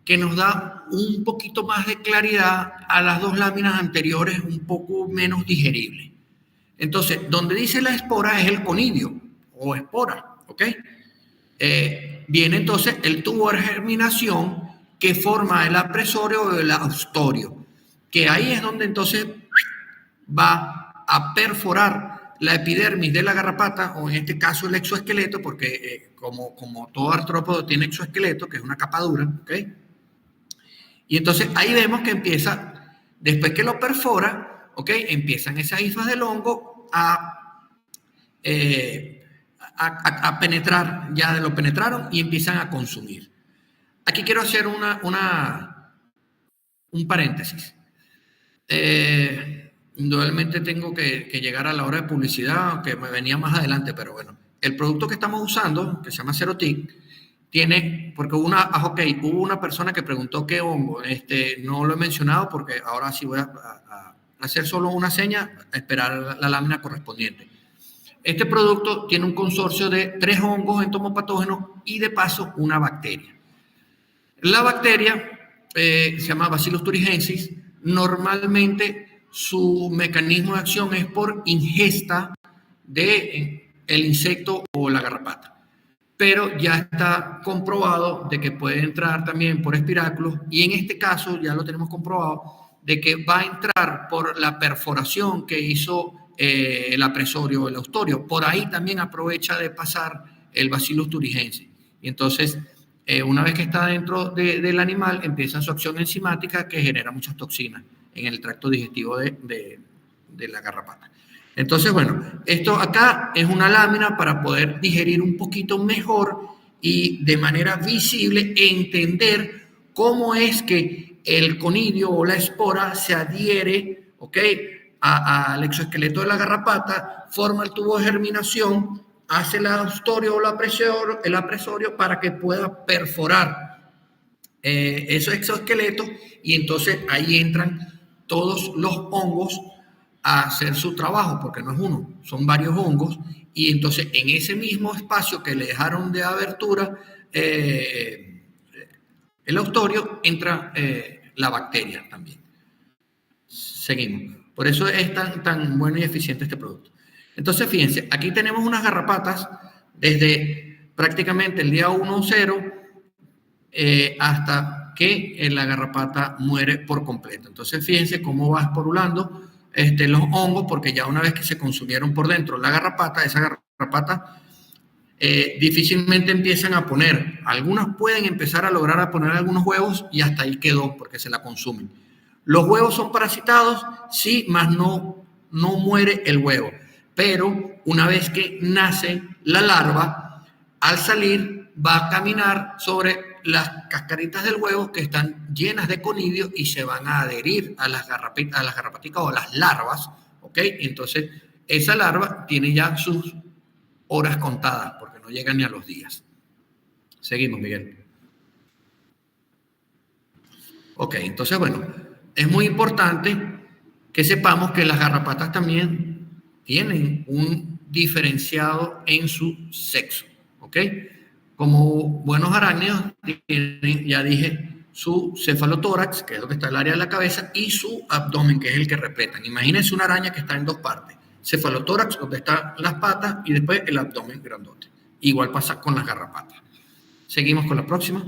que nos da un poquito más de claridad a las dos láminas anteriores, un poco menos digerible. Entonces, donde dice la espora es el conidio o espora, ¿ok? Viene entonces el tubo de germinación que forma el apresorio o el austorio, que ahí es donde entonces va a perforar la epidermis de la garrapata, o en este caso el exoesqueleto, porque como todo artrópodo tiene exoesqueleto, que es una capa dura, ¿ok? Y entonces ahí vemos que empieza, después que lo perfora, ¿ok? Empiezan esas hifas del hongo a penetrar, ya lo penetraron y empiezan a consumir. Aquí quiero hacer un paréntesis. Indudablemente tengo que llegar a la hora de publicidad, aunque me venía más adelante, pero bueno, el producto que estamos usando, que se llama Cerotic, tiene, porque hubo una persona que preguntó qué hongo, no lo he mencionado porque ahora sí voy a hacer solo una seña, a esperar la lámina correspondiente. Este producto tiene un consorcio de 3 hongos entomopatógenos y de paso una bacteria. La bacteria se llama Bacillus thuringiensis. Normalmente su mecanismo de acción es por ingesta del insecto o la garrapata. Pero ya está comprobado de que puede entrar también por espiráculos, y en este caso ya lo tenemos comprobado de que va a entrar por la perforación que hizo el apresorio o el eustorio. Por ahí también aprovecha de pasar el Bacillus thuringiensis. Y entonces, una vez que está dentro del animal, empieza su acción enzimática que genera muchas toxinas en el tracto digestivo de la garrapata. Entonces, bueno, esto acá es una lámina para poder digerir un poquito mejor y de manera visible entender cómo es que el conidio o la espora se adhiere, ¿ok?, al exoesqueleto de la garrapata, forma el tubo de germinación, hace el eustorio o el apresorio para que pueda perforar esos exoesqueletos, y entonces ahí entran todos los hongos a hacer su trabajo, porque no es uno, son varios hongos, y entonces en ese mismo espacio que le dejaron de abertura el eustorio, entra la bacteria también. Seguimos. Por eso es tan bueno y eficiente este producto. Entonces, fíjense, aquí tenemos unas garrapatas desde prácticamente el día 1-0 hasta que la garrapata muere por completo. Entonces, fíjense cómo va esporulando los hongos, porque ya una vez que se consumieron por dentro la garrapata, esa garrapata difícilmente empiezan a poner. Algunas pueden empezar a lograr a poner algunos huevos y hasta ahí quedó, porque se la consumen. Los huevos son parasitados, sí, más no muere el huevo. Pero una vez que nace la larva, al salir va a caminar sobre las cascaritas del huevo que están llenas de conidio y se van a adherir a las garrapaticas o a las larvas, ¿ok? Entonces, esa larva tiene ya sus horas contadas porque no llegan ni a los días. Seguimos, Miguel. Ok, entonces, bueno, es muy importante que sepamos que las garrapatas también tienen un diferenciado en su sexo, ¿ok? Como buenos arácnidos tienen, ya dije, su cefalotórax, que es lo que está en el área de la cabeza, y su abdomen, que es el que repletan. Imagínense una araña que está en 2 partes. Cefalotórax, donde están las patas, y después el abdomen grandote. Igual pasa con las garrapatas. Seguimos con la próxima.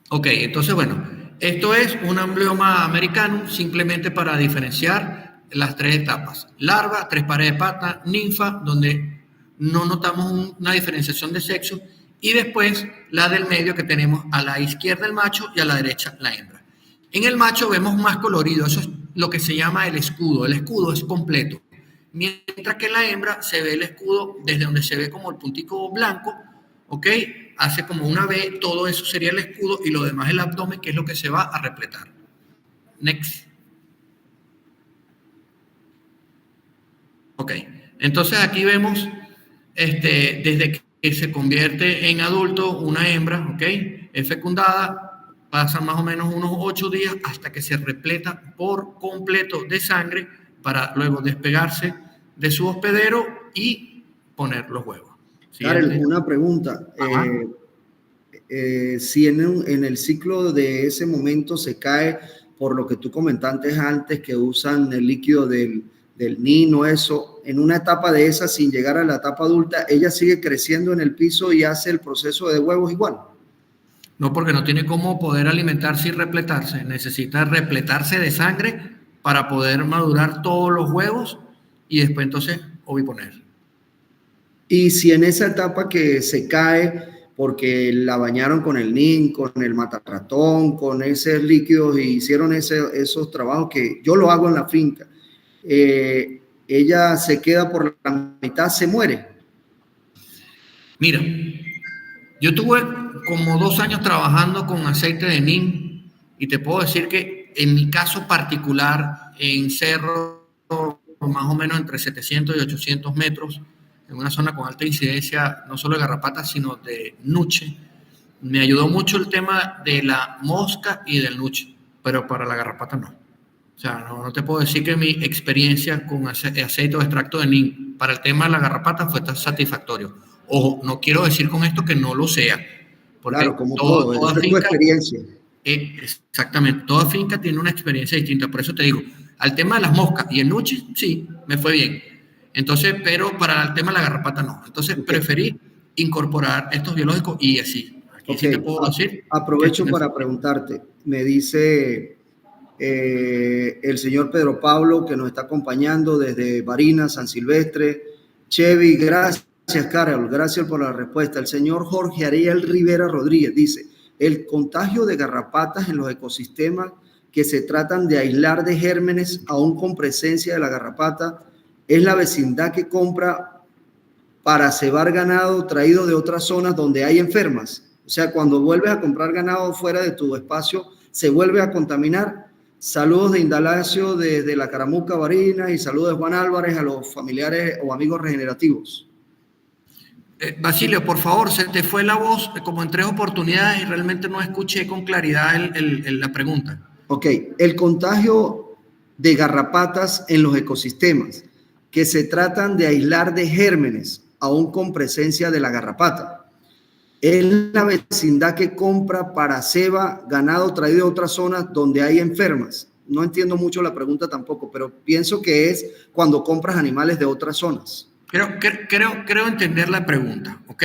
Ok, entonces, bueno, esto es un Amblyomma americanum, simplemente para diferenciar las 3 etapas. Larva, 3 pares de patas, ninfa, donde no notamos una diferenciación de sexo, y después la del medio, que tenemos a la izquierda el macho y a la derecha la hembra. En el macho vemos más colorido, eso es lo que se llama el escudo es completo, mientras que en la hembra se ve el escudo desde donde se ve como el puntico blanco, ¿ok? Hace como una V, todo eso sería el escudo, y lo demás el abdomen, que es lo que se va a repletar. Next. Ok, entonces aquí vemos desde que se convierte en adulto una hembra, ¿ok? Es fecundada, pasan más o menos unos 8 días hasta que se repleta por completo de sangre para luego despegarse de su hospedero y poner los huevos. Karel, una pregunta. Si en el ciclo de ese momento se cae, por lo que tú comentaste antes, que usan el líquido del nino, eso, en una etapa de esa, sin llegar a la etapa adulta, ella sigue creciendo en el piso y hace el proceso de huevos igual. No, porque no tiene cómo poder alimentarse y repletarse. Necesita repletarse de sangre para poder madurar todos los huevos y después entonces oviponer. Y si en esa etapa que se cae porque la bañaron con el NIM, con el matarratón, con esos líquidos y hicieron esos trabajos que yo lo hago en la finca, ella se queda por la mitad, se muere. Mira, yo tuve como 2 años trabajando con aceite de NIM y te puedo decir que en mi caso particular, en cerro, más o menos entre 700 y 800 metros, en una zona con alta incidencia, no solo de garrapatas, sino de nuche, me ayudó mucho el tema de la mosca y del nuche, pero para la garrapata no. O sea, no te puedo decir que mi experiencia con aceite o extracto de NIM para el tema de la garrapata fue tan satisfactorio. Ojo, no quiero decir con esto que no lo sea, porque claro, como toda finca, es tu experiencia. Exactamente, toda finca tiene una experiencia distinta, por eso te digo, al tema de las moscas y el nuche, sí, me fue bien. Entonces, pero para el tema de la garrapata no. Entonces, preferí incorporar estos biológicos y así. Aquí sí te puedo decir. Aprovecho para preguntarte, me dice el señor Pedro Pablo, que nos está acompañando desde Barinas, San Silvestre. Chevy, gracias, Carol, gracias por la respuesta. El señor Jorge Ariel Rivera Rodríguez dice, el contagio de garrapatas en los ecosistemas que se tratan de aislar de gérmenes, aún con presencia de la garrapata, es la vecindad que compra para cebar ganado traído de otras zonas donde hay enfermas. O sea, cuando vuelves a comprar ganado fuera de tu espacio, se vuelve a contaminar. Saludos de Indalacio desde la Caramuca, Barinas, y saludos de Juan Álvarez a los familiares o amigos regenerativos. Basilio, por favor, se te fue la voz como en 3 oportunidades y realmente no escuché con claridad la pregunta. Ok, el contagio de garrapatas en los ecosistemas que se tratan de aislar de gérmenes, aún con presencia de la garrapata. Es la vecindad que compra para ceba ganado traído de otras zonas donde hay enfermas. No entiendo mucho la pregunta tampoco, pero pienso que es cuando compras animales de otras zonas. Creo entender la pregunta, ¿ok?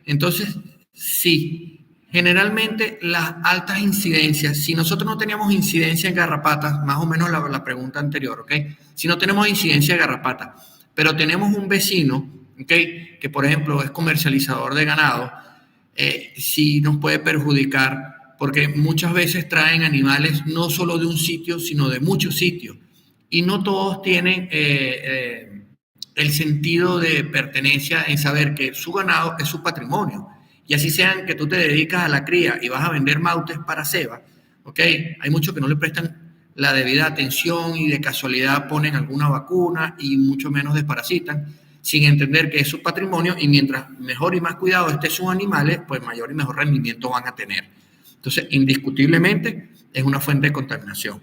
Entonces, sí, generalmente las altas incidencias, si nosotros no teníamos incidencia en garrapatas, más o menos la pregunta anterior, ¿ok? Si no tenemos incidencia de garrapata, pero tenemos un vecino, ¿ok? Que por ejemplo es comercializador de ganado, sí nos puede perjudicar porque muchas veces traen animales no solo de un sitio, sino de muchos sitios. Y no todos tienen el sentido de pertenencia en saber que su ganado es su patrimonio. Y así sean que tú te dedicas a la cría y vas a vender mautes para ceba, ¿ok? Hay muchos que no le prestan la debida atención y de casualidad ponen alguna vacuna y mucho menos desparasitan, sin entender que es su patrimonio y mientras mejor y más cuidado estén sus animales, pues mayor y mejor rendimiento van a tener. Entonces, indiscutiblemente, es una fuente de contaminación.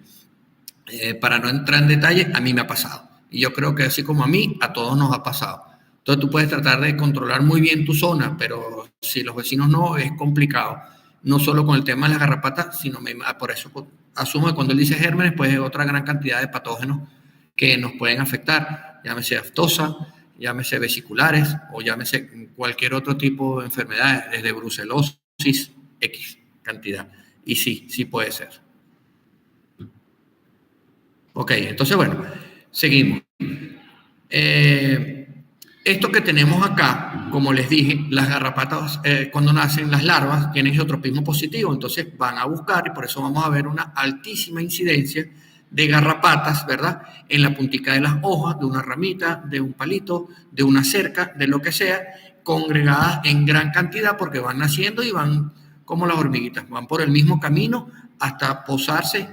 Para no entrar en detalle, a mí me ha pasado. Y yo creo que así como a mí, a todos nos ha pasado. Entonces, tú puedes tratar de controlar muy bien tu zona, pero si los vecinos no, es complicado. No solo con el tema de las garrapatas, sino por eso asumo que cuando él dice gérmenes, pues hay otra gran cantidad de patógenos que nos pueden afectar, llámese aftosa, llámese vesiculares o llámese cualquier otro tipo de enfermedades, desde brucelosis, X cantidad. Y sí puede ser. Ok, entonces bueno, seguimos. Esto que tenemos acá, como les dije, las garrapatas cuando nacen las larvas tienen geotropismo positivo, entonces van a buscar y por eso vamos a ver una altísima incidencia de garrapatas, ¿verdad? En la puntica de las hojas, de una ramita, de un palito, de una cerca, de lo que sea, congregadas en gran cantidad porque van naciendo y van como las hormiguitas, van por el mismo camino hasta posarse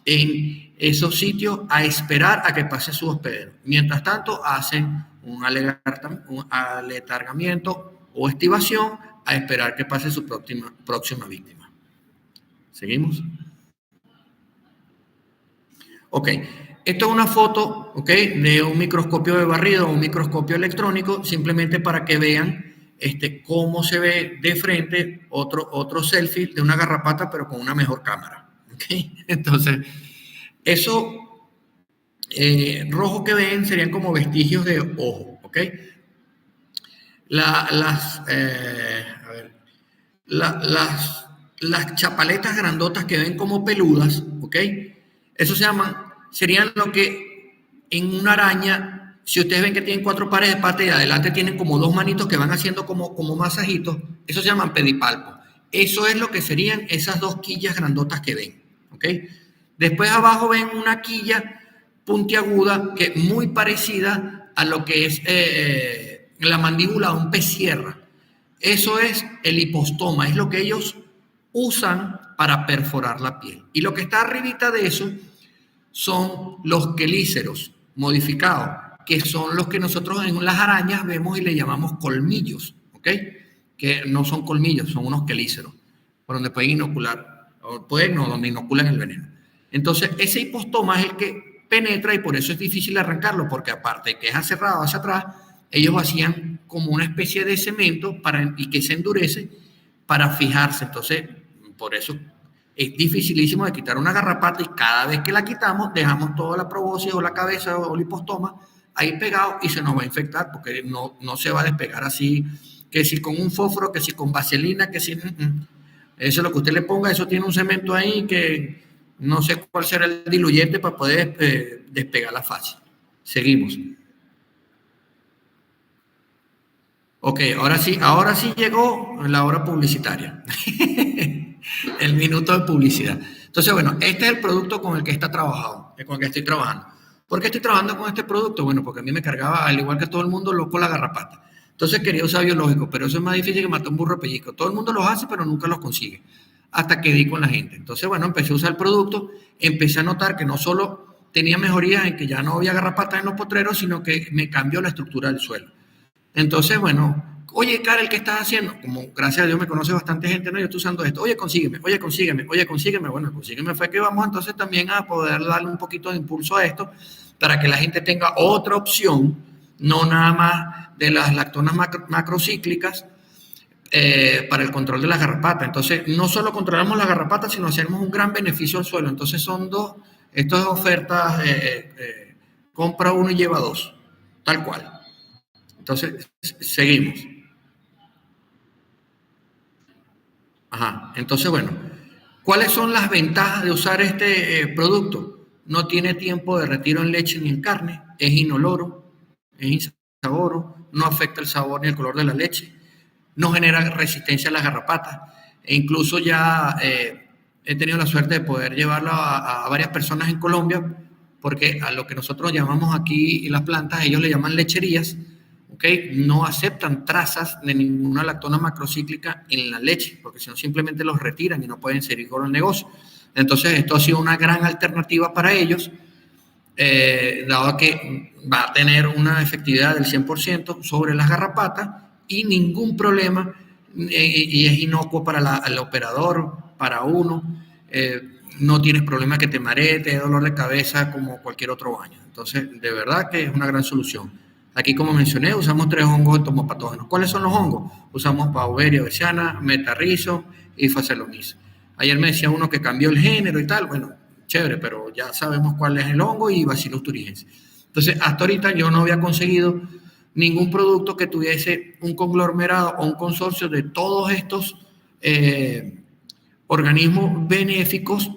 en esos sitios a esperar a que pase su hospedero. Mientras tanto, hacen un aletargamiento o estivación a esperar que pase su próxima víctima. ¿Seguimos? Ok, esto es una foto, ¿ok?, de un microscopio de barrido o un microscopio electrónico, simplemente para que vean cómo se ve de frente otro selfie de una garrapata, pero con una mejor cámara. ¿Okay? Entonces, eso rojo que ven serían como vestigios de ojo. ¿Ok? Las chapaletas grandotas que ven como peludas, ¿ok? Eso se llaman serían lo que en una araña, si ustedes ven que tienen 4 pares de patas y adelante tienen como 2 manitos que van haciendo como masajitos, eso se llaman pedipalpos. Eso es lo que serían esas 2 quillas grandotas que ven, ¿ok? Después abajo ven una quilla puntiaguda que es muy parecida a lo que es la mandíbula de un pez sierra. Eso es el hipostoma, es lo que ellos usan para perforar la piel. Y lo que está arribita de eso son los quelíceros modificados, que son los que nosotros en las arañas vemos y le llamamos colmillos, ¿ok? Que no son colmillos, son unos quelíceros, por donde pueden inocular, o pueden, no, donde inoculan el veneno. Entonces, ese hipostoma es el que penetra y por eso es difícil arrancarlo, porque aparte de que es aserrado hacia atrás, ellos hacían como una especie de cemento y que se endurece para fijarse. Entonces, por eso es dificilísimo de quitar una garrapata y cada vez que la quitamos, dejamos toda la proboscis o la cabeza o el hipostoma ahí pegado y se nos va a infectar porque no se va a despegar así, que si con un fósforo, que si con vaselina, que si... Eso es lo que usted le ponga, eso tiene un cemento ahí que no sé cuál será el diluyente para poder despegarla fácil. Seguimos. Ok, ahora sí llegó la hora publicitaria. El minuto de publicidad. Entonces, bueno, este es el producto con el que está trabajado, con el que estoy trabajando. ¿Por qué estoy trabajando con este producto? Bueno, porque a mí me cargaba, al igual que todo el mundo, loco la garrapata. Entonces quería usar biológico, pero eso es más difícil que matar un burro de pellizco. Todo el mundo los hace, pero nunca los consigue. Hasta que di con la gente. Entonces, bueno, empecé a usar el producto, empecé a notar que no solo tenía mejorías en que ya no había garrapatas en los potreros, sino que me cambió la estructura del suelo. Entonces, bueno, oye, Karel, ¿qué estás haciendo? Como gracias a Dios me conoce bastante gente, no, yo estoy usando esto. Oye, consígueme. Bueno, consígueme fue que vamos entonces también a poder darle un poquito de impulso a esto para que la gente tenga otra opción, no nada más de las lactonas macrocíclicas para el control de las garrapatas. Entonces, no solo controlamos las garrapatas, sino hacemos un gran beneficio al suelo. Entonces, son estas ofertas, compra uno y lleva 2, tal cual. Entonces, seguimos. Entonces, bueno, ¿cuáles son las ventajas de usar este producto? No tiene tiempo de retiro en leche ni en carne, es inoloro, es insaboro, no afecta el sabor ni el color de la leche, no genera resistencia a las garrapatas, e incluso ya he tenido la suerte de poder llevarlo a varias personas en Colombia, porque a lo que nosotros llamamos aquí las plantas, ellos le llaman lecherías, ¿okay? No aceptan trazas de ninguna lactona macrocíclica en la leche, porque si no simplemente los retiran y no pueden seguir con el negocio. Entonces esto ha sido una gran alternativa para ellos, dado que va a tener una efectividad del 100% sobre las garrapatas y ningún problema, y es inocuo para el operador, para uno, no tienes problema que te maree, te dé dolor de cabeza como cualquier otro baño. Entonces, de verdad que es una gran solución. Aquí, como mencioné, usamos 3 hongos entomopatógenos. ¿Cuáles son los hongos? Usamos Beauveria baessiana, Metarrhizo y Phacellomyces. Ayer me decía uno que cambió el género y tal. Bueno, chévere, pero ya sabemos cuál es el hongo y Bacillus thuringiensis. Entonces, hasta ahorita yo no había conseguido ningún producto que tuviese un conglomerado o un consorcio de todos estos organismos benéficos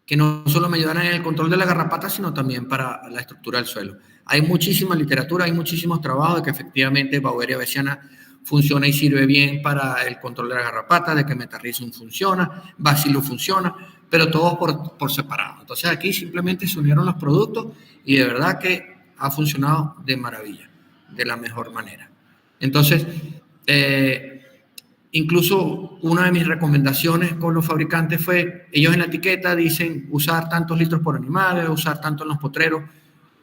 que no solo me ayudan en el control de la garrapata, sino también para la estructura del suelo. Hay muchísima literatura, hay muchísimos trabajos de que efectivamente Beauveria baessiana funciona y sirve bien para el control de la garrapata, de que Metarrhizum funciona, Bacillus funciona, pero todos por separado. Entonces aquí simplemente se unieron los productos y de verdad que ha funcionado de maravilla, de la mejor manera. Entonces, incluso una de mis recomendaciones con los fabricantes fue, ellos en la etiqueta dicen usar tantos litros por animal, usar tanto en los potreros.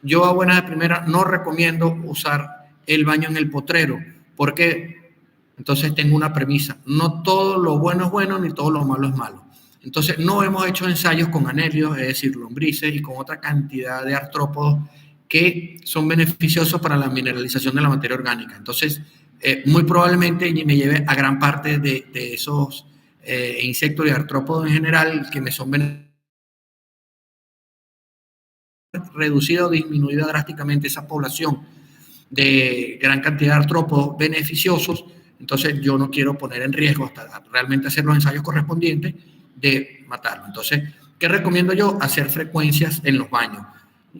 Yo a buenas de primera no recomiendo usar el baño en el potrero, porque entonces tengo una premisa, no todo lo bueno es bueno ni todo lo malo es malo. Entonces no hemos hecho ensayos con anellos, es decir, lombrices y con otra cantidad de artrópodos que son beneficiosos para la mineralización de la materia orgánica. Entonces, muy probablemente me lleve a gran parte de esos insectos y artrópodos en general que me son reducida o disminuida drásticamente esa población de gran cantidad de artrópodos beneficiosos. Entonces yo no quiero poner en riesgo hasta realmente hacer los ensayos correspondientes de matarlo. Entonces ¿Qué recomiendo yo? Hacer frecuencias en los baños.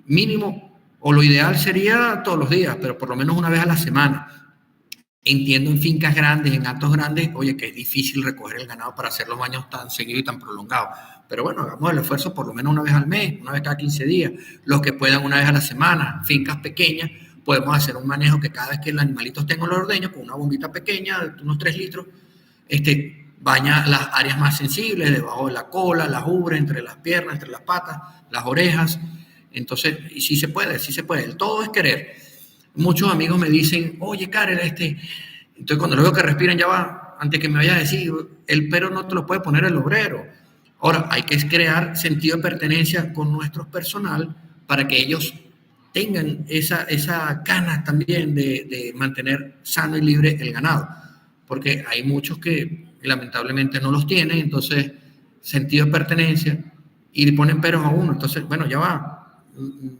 Mínimo, o lo ideal sería todos los días, pero por lo menos una vez a la semana. Entiendo en fincas grandes, en hatos grandes, oye, que es difícil recoger el ganado para hacer los baños tan seguidos y tan prolongados. Pero bueno, hagamos el esfuerzo por lo menos una vez al mes, una vez cada 15 días. Los que puedan una vez a la semana, fincas pequeñas, podemos hacer un manejo que cada vez que el animalito esté en el ordeño, con una bombita pequeña, de unos 3 litros, baña las áreas más sensibles, debajo de la cola, las ubres, entre las piernas, entre las patas, las orejas. Entonces, y sí se puede, sí se puede. El todo es querer. Muchos amigos me dicen, oye, Karel, entonces cuando lo veo que respiran, ya va, antes que me vaya a decir, el pero no te lo puede poner el obrero. Ahora, hay que crear sentido de pertenencia con nuestro personal para que ellos tengan esa ganas también de mantener sano y libre el ganado. Porque hay muchos que lamentablemente no los tienen, entonces sentido de pertenencia, y le ponen peros a uno. Entonces, bueno, ya va.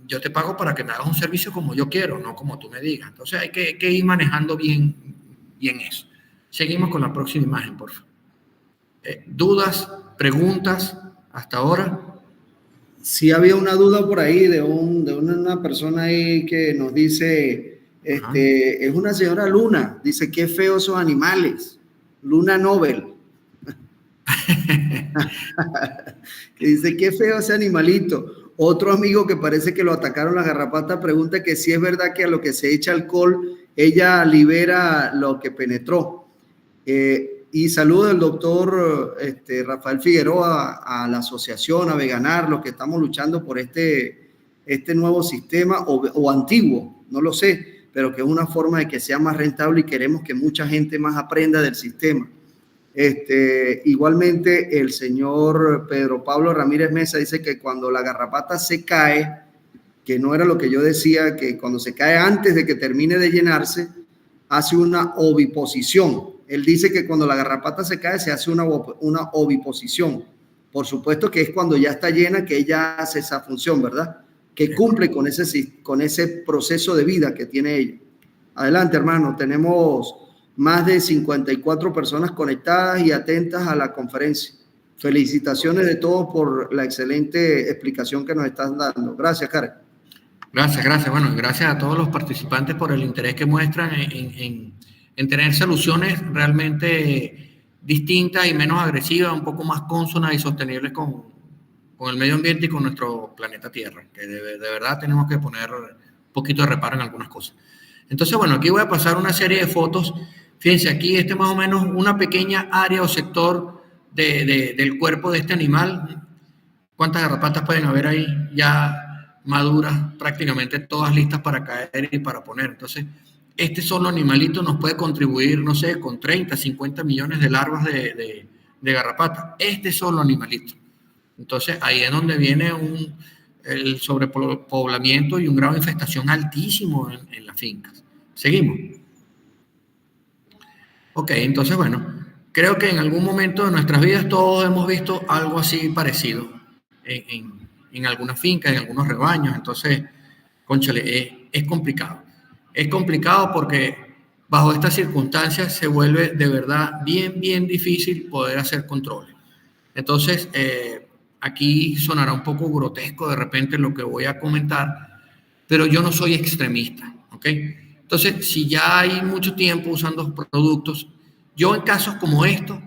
Yo te pago para que me hagas un servicio como yo quiero, no como tú me digas. Entonces hay que ir manejando bien eso. Seguimos con la próxima imagen, por favor. ¿Dudas, preguntas hasta ahora? Sí había una duda por ahí de una persona ahí que nos dice, es una señora Luna, dice, qué feos esos animales. Luna Nobel. Que dice, qué feo ese animalito. Otro amigo que parece que lo atacaron las garrapatas pregunta que si es verdad que a lo que se echa alcohol, ella libera lo que penetró. Y saludo del doctor Rafael Figueroa a la asociación, a Veganar, los que estamos luchando por este nuevo sistema o antiguo, no lo sé, pero que es una forma de que sea más rentable y queremos que mucha gente más aprenda del sistema. Igualmente el señor Pedro Pablo Ramírez Mesa dice que cuando la garrapata se cae, que no era lo que yo decía, que cuando se cae antes de que termine de llenarse, hace una oviposición. Él dice que cuando la garrapata se cae se hace una oviposición. Por supuesto que es cuando ya está llena que ella hace esa función, ¿verdad? Que cumple con ese proceso de vida que tiene ella. Adelante, hermano, tenemos más de 54 personas conectadas y atentas a la conferencia. Felicitaciones de todos por la excelente explicación que nos están dando. Gracias, Karen. Gracias. Bueno, gracias a todos los participantes por el interés que muestran en tener soluciones realmente distintas y menos agresivas, un poco más cónsonas y sostenibles con el medio ambiente y con nuestro planeta Tierra, que de verdad tenemos que poner un poquito de reparo en algunas cosas. Entonces, bueno, aquí voy a pasar una serie de fotos. Fíjense, aquí más o menos una pequeña área o sector del cuerpo de este animal. ¿Cuántas garrapatas pueden haber ahí ya maduras, prácticamente todas listas para caer y para poner? Entonces, este solo animalito nos puede contribuir, no sé, con 30, 50 millones de larvas de garrapata. Este solo animalito. Entonces, ahí es donde viene el sobrepoblamiento y un grado de infestación altísimo en las fincas. Seguimos. Ok, entonces, bueno, creo que en algún momento de nuestras vidas todos hemos visto algo así parecido en algunas fincas, en algunos rebaños. Entonces, cónchale, es complicado. Es complicado porque bajo estas circunstancias se vuelve de verdad bien difícil poder hacer controles. Entonces, aquí sonará un poco grotesco de repente lo que voy a comentar, pero yo no soy extremista, ¿ok? Entonces, si ya hay mucho tiempo usando productos, yo en casos como estos,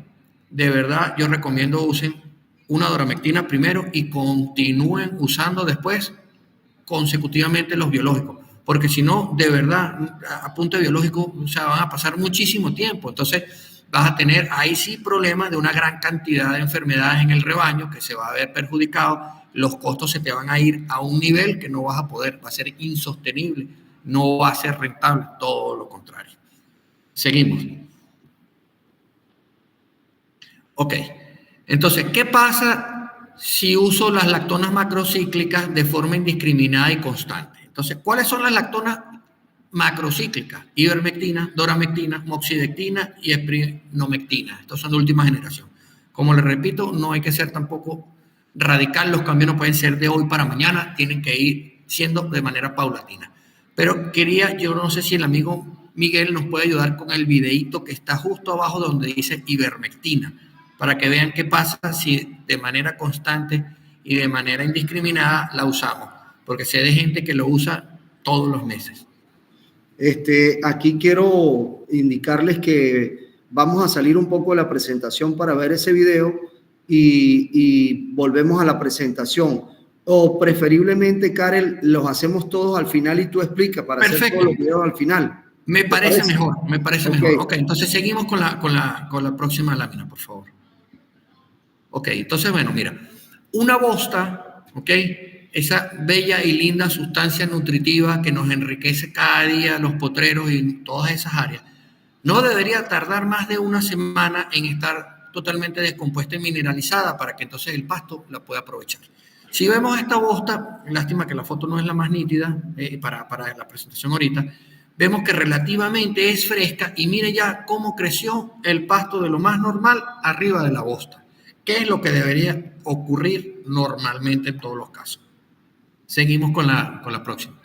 de verdad, yo recomiendo usen una doramectina primero y continúen usando después consecutivamente los biológicos, porque si no, de verdad, a punto de biológico, o sea, van a pasar muchísimo tiempo. Entonces, vas a tener ahí sí problemas de una gran cantidad de enfermedades en el rebaño que se va a ver perjudicado, los costos se te van a ir a un nivel que no vas a poder, va a ser insostenible, no va a ser rentable, todo lo contrario. Seguimos. Ok, entonces, ¿qué pasa si uso las lactonas macrocíclicas de forma indiscriminada y constante? Entonces, ¿cuáles son las lactonas macrocíclicas? Ivermectina, doramectina, moxidectina y espinomectina. Estos son de última generación. Como les repito, no hay que ser tampoco radical, los cambios no pueden ser de hoy para mañana, tienen que ir siendo de manera paulatina. Pero yo no sé si el amigo Miguel nos puede ayudar con el videíto que está justo abajo donde dice ivermectina, para que vean qué pasa si de manera constante y de manera indiscriminada la usamos, porque sé de gente que lo usa todos los meses. Aquí quiero indicarles que vamos a salir un poco de la presentación para ver ese video y volvemos a la presentación. O preferiblemente, Karel, los hacemos todos al final y tú explicas para Perfecto. hacer todos los videos al final. Me parece mejor. Okay. Ok, entonces seguimos con la próxima lámina, por favor. Ok, entonces, bueno, mira, una bosta, ok, esa bella y linda sustancia nutritiva que nos enriquece cada día los potreros y todas esas áreas, no debería tardar más de una semana en estar totalmente descompuesta y mineralizada para que entonces el pasto la pueda aprovechar. Si vemos esta bosta, lástima que la foto no es la más nítida para la presentación ahorita, vemos que relativamente es fresca y mire ya cómo creció el pasto de lo más normal arriba de la bosta. ¿Qué es lo que debería ocurrir normalmente en todos los casos? Seguimos con la próxima.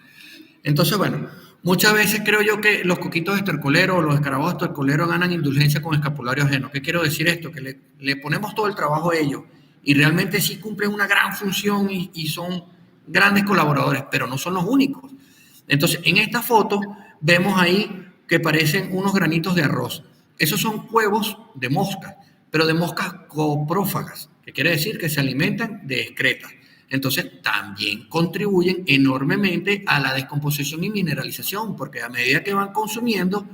Entonces, bueno, muchas veces creo yo que los coquitos estercoleros o los escarabajos estercoleros ganan indulgencia con escapulario ajeno. ¿Qué quiero decir esto? Que le ponemos todo el trabajo a ellos y realmente sí cumplen una gran función y son grandes colaboradores, pero no son los únicos. Entonces, en esta foto vemos ahí que parecen unos granitos de arroz. Esos son huevos de moscas, pero de moscas coprófagas, que quiere decir que se alimentan de excretas. Entonces, también contribuyen enormemente a la descomposición y mineralización, porque a medida que van consumiendo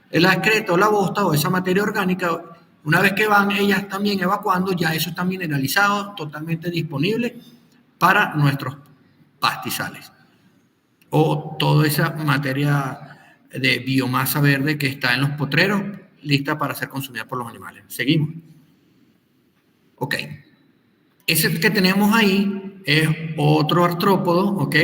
el excreto o la bosta o esa materia orgánica, una vez que van ellas también evacuando, ya eso está mineralizado, totalmente disponible para nuestros pastizales. O toda esa materia de biomasa verde que está en los potreros, lista para ser consumida por los animales. Seguimos. Ok. Ese que tenemos ahí es otro artrópodo, ok,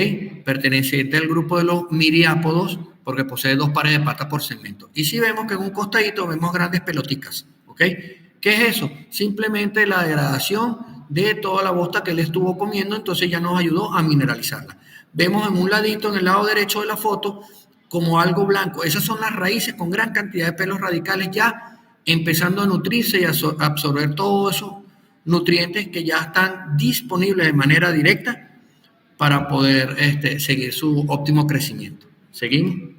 perteneciente al grupo de los miriápodos, porque posee 2 pares de patas por segmento. Y si vemos que en un costadito vemos grandes peloticas, ok. ¿Qué es eso? Simplemente la degradación de toda la bosta que él estuvo comiendo, entonces ya nos ayudó a mineralizarla. Vemos en un ladito, en el lado derecho de la foto, como algo blanco. Esas son las raíces con gran cantidad de pelos radicales ya empezando a nutrirse y a absorber todos esos nutrientes que ya están disponibles de manera directa para poder seguir su óptimo crecimiento. ¿Seguimos?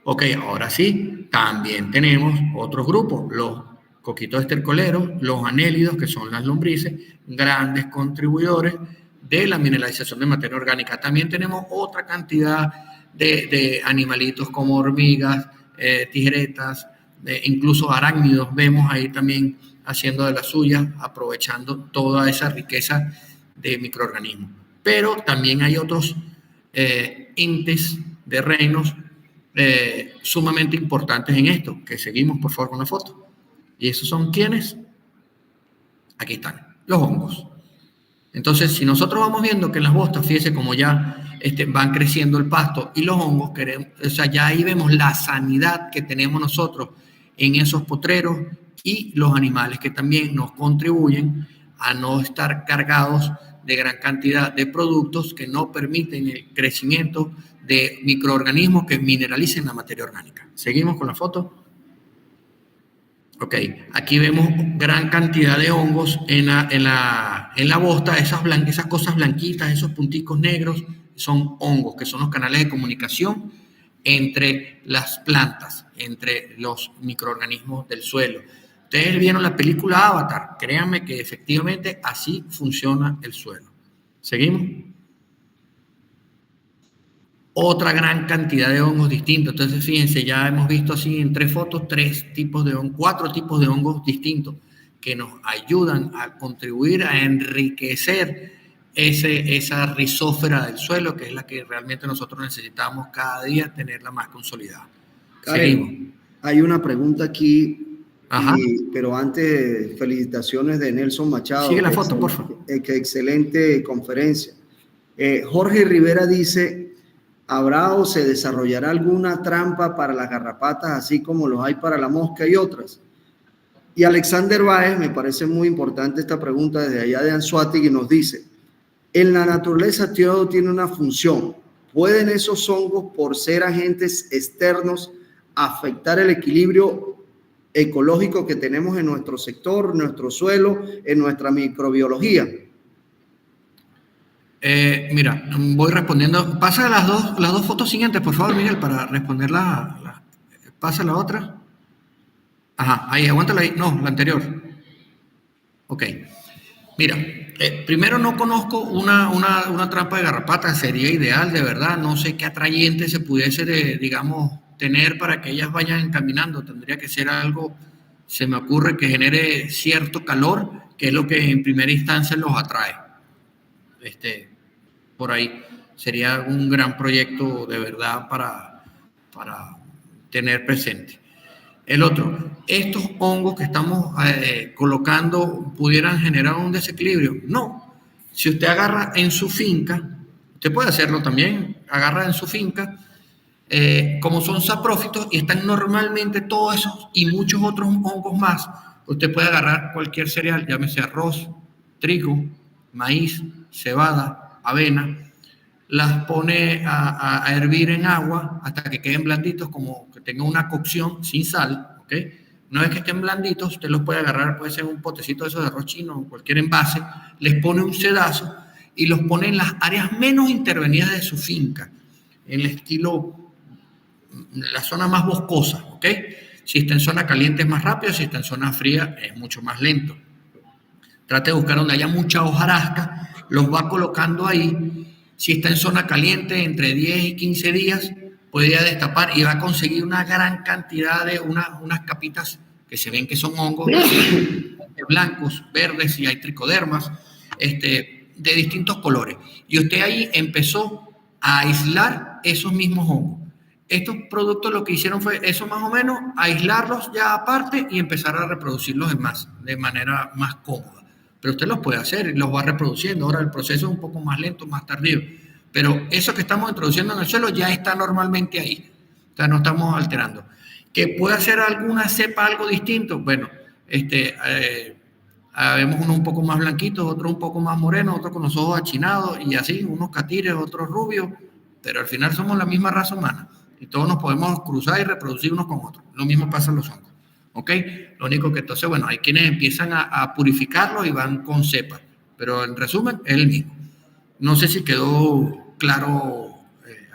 Ok, ahora sí, también tenemos otros grupos, los coquitos estercoleros, los anélidos, que son las lombrices, grandes contribuidores de la mineralización de materia orgánica. También tenemos otra cantidad de animalitos como hormigas, tijeretas, incluso arácnidos, vemos ahí también haciendo de las suyas, aprovechando toda esa riqueza de microorganismos. Pero también hay otros entes de reinos sumamente importantes en esto, que seguimos por favor con la foto. ¿Y esos son quiénes? Aquí están, los hongos. Entonces, si nosotros vamos viendo que en las bostas, fíjese como ya van creciendo el pasto y los hongos, o sea, ya ahí vemos la sanidad que tenemos nosotros en esos potreros y los animales que también nos contribuyen a no estar cargados de gran cantidad de productos que no permiten el crecimiento de microorganismos que mineralicen la materia orgánica. Seguimos con la foto. Ok, aquí vemos gran cantidad de hongos en la bosta, esas cosas blanquitas, esos punticos negros, son hongos, que son los canales de comunicación entre las plantas, entre los microorganismos del suelo. Ustedes vieron la película Avatar, créanme que efectivamente así funciona el suelo. ¿Seguimos? Otra gran cantidad de hongos distintos. Entonces, fíjense, ya hemos visto así en 3 fotos 4 tipos de hongos distintos que nos ayudan a contribuir a enriquecer esa rizósfera del suelo, que es la que realmente nosotros necesitamos cada día tenerla más consolidada. Seguimos. Hay una pregunta aquí, pero antes, felicitaciones de Nelson Machado. Sigue la foto, por favor. Excelente conferencia. Jorge Rivera dice: ¿habrá o se desarrollará alguna trampa para las garrapatas, así como los hay para la mosca y otras? Y Alexander Baez, me parece muy importante esta pregunta desde allá de Anzoátegui, nos dice: en la naturaleza todo tiene una función. ¿Pueden esos hongos, por ser agentes externos, afectar el equilibrio ecológico que tenemos en nuestro sector, nuestro suelo, en nuestra microbiología? Mira, voy respondiendo. Pasa las dos fotos siguientes, por favor, Miguel, para responder pasa la otra. Ajá, ahí, aguántala ahí. No, la anterior. Ok. Mira, primero no conozco una trampa de garrapata, sería ideal, de verdad. No sé qué atrayente se pudiese, digamos, tener para que ellas vayan caminando. Tendría que ser algo, se me ocurre, que genere cierto calor, que es lo que en primera instancia los atrae. Por ahí sería un gran proyecto de verdad para tener presente. El otro, estos hongos que estamos colocando pudieran generar un desequilibrio. No, si usted agarra en su finca, usted puede hacerlo también, agarra en su finca, como son saprófitos y están normalmente todos esos y muchos otros hongos más, usted puede agarrar cualquier cereal, llámese arroz, trigo, maíz, cebada, avena, las pone a hervir en agua hasta que queden blanditos, como que tengan una cocción sin sal, ¿ok? Una vez que estén blanditos, usted los puede agarrar, puede ser un potecito de esos de arroz chino o cualquier envase, les pone un sedazo y los pone en las áreas menos intervenidas de su finca, en el estilo, la zona más boscosa, ¿ok? Si está en zona caliente es más rápido, si está en zona fría es mucho más lento. Trate de buscar donde haya mucha hojarasca, los va colocando ahí. Si está en zona caliente, entre 10 y 15 días, puede ya destapar y va a conseguir una gran cantidad de unas capitas que se ven que son hongos blancos, verdes, y hay tricodermas, de distintos colores. Y usted ahí empezó a aislar esos mismos hongos. Estos productos lo que hicieron fue eso más o menos, aislarlos ya aparte y empezar a reproducirlos de manera más cómoda. Pero usted los puede hacer y los va reproduciendo. Ahora el proceso es un poco más lento, más tardío. Pero eso que estamos introduciendo en el suelo ya está normalmente ahí. O sea, no estamos alterando. ¿Que puede hacer alguna cepa algo distinto? Bueno, vemos unos un poco más blanquitos, otros un poco más morenos, otros con los ojos achinados y así, unos catires, otros rubios. Pero al final somos la misma raza humana y todos nos podemos cruzar y reproducir unos con otros. Lo mismo pasa en los hongos. ¿Ok? Lo único que entonces, bueno, hay quienes empiezan a purificarlo y van con cepas, pero en resumen es el mismo. No sé si quedó claro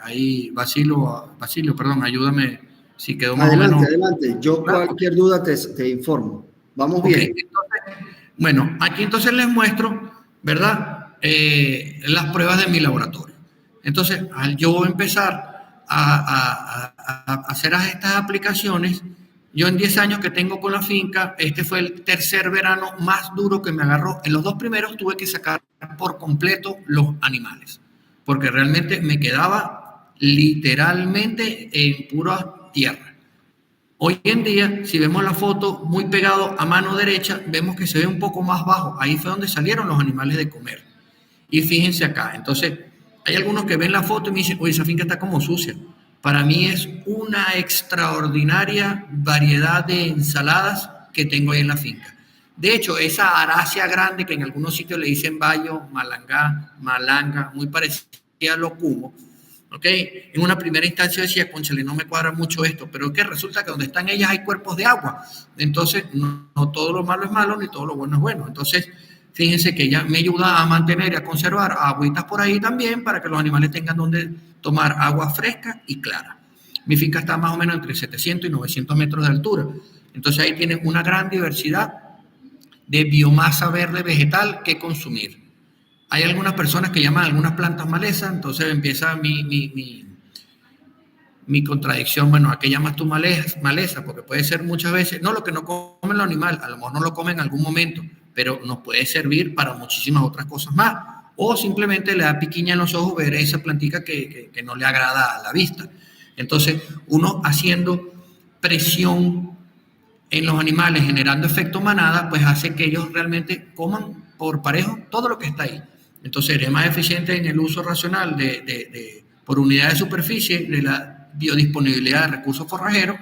ahí, Basilio, perdón, ayúdame si quedó más adelante, o menos. Adelante, yo cualquier duda te informo. Vamos bien. Entonces, bueno, aquí entonces les muestro, ¿verdad? Las pruebas de mi laboratorio. Entonces, al yo empezar a hacer estas aplicaciones, yo en 10 años que tengo con la finca, este fue el tercer verano más duro que me agarró. En los 2 primeros tuve que sacar por completo los animales, porque realmente me quedaba literalmente en pura tierra. Hoy en día, si vemos la foto muy pegado a mano derecha, vemos que se ve un poco más bajo. Ahí fue donde salieron los animales de comer. Y fíjense acá, entonces, hay algunos que ven la foto y me dicen, oye, esa finca está como sucia. Para mí es una extraordinaria variedad de ensaladas que tengo ahí en la finca. De hecho, esa aracia grande que en algunos sitios le dicen bayo, malanga, muy parecida a locumo, ¿ok? En una primera instancia decía, cónchale, no me cuadra mucho esto, pero que resulta que donde están ellas hay cuerpos de agua. Entonces, no todo lo malo es malo, ni todo lo bueno es bueno. Entonces, fíjense que ella me ayuda a mantener y a conservar agüitas por ahí también para que los animales tengan donde tomar agua fresca y clara. Mi finca está más o menos entre 700 y 900 metros de altura. Entonces ahí tienen una gran diversidad de biomasa verde vegetal que consumir. Hay algunas personas que llaman algunas plantas maleza, entonces empieza mi contradicción. Bueno, ¿a qué llamas tú maleza? Porque puede ser muchas veces, no lo que no comen los animales, a lo mejor no lo comen en algún momento, pero nos puede servir para muchísimas otras cosas más. O simplemente le da piquiña en los ojos ver esa plantica que no le agrada a la vista. Entonces, uno haciendo presión en los animales, generando efecto manada, pues hace que ellos realmente coman por parejo todo lo que está ahí. Entonces, sería más eficiente en el uso racional por unidad de superficie de la biodisponibilidad de recursos forrajeros.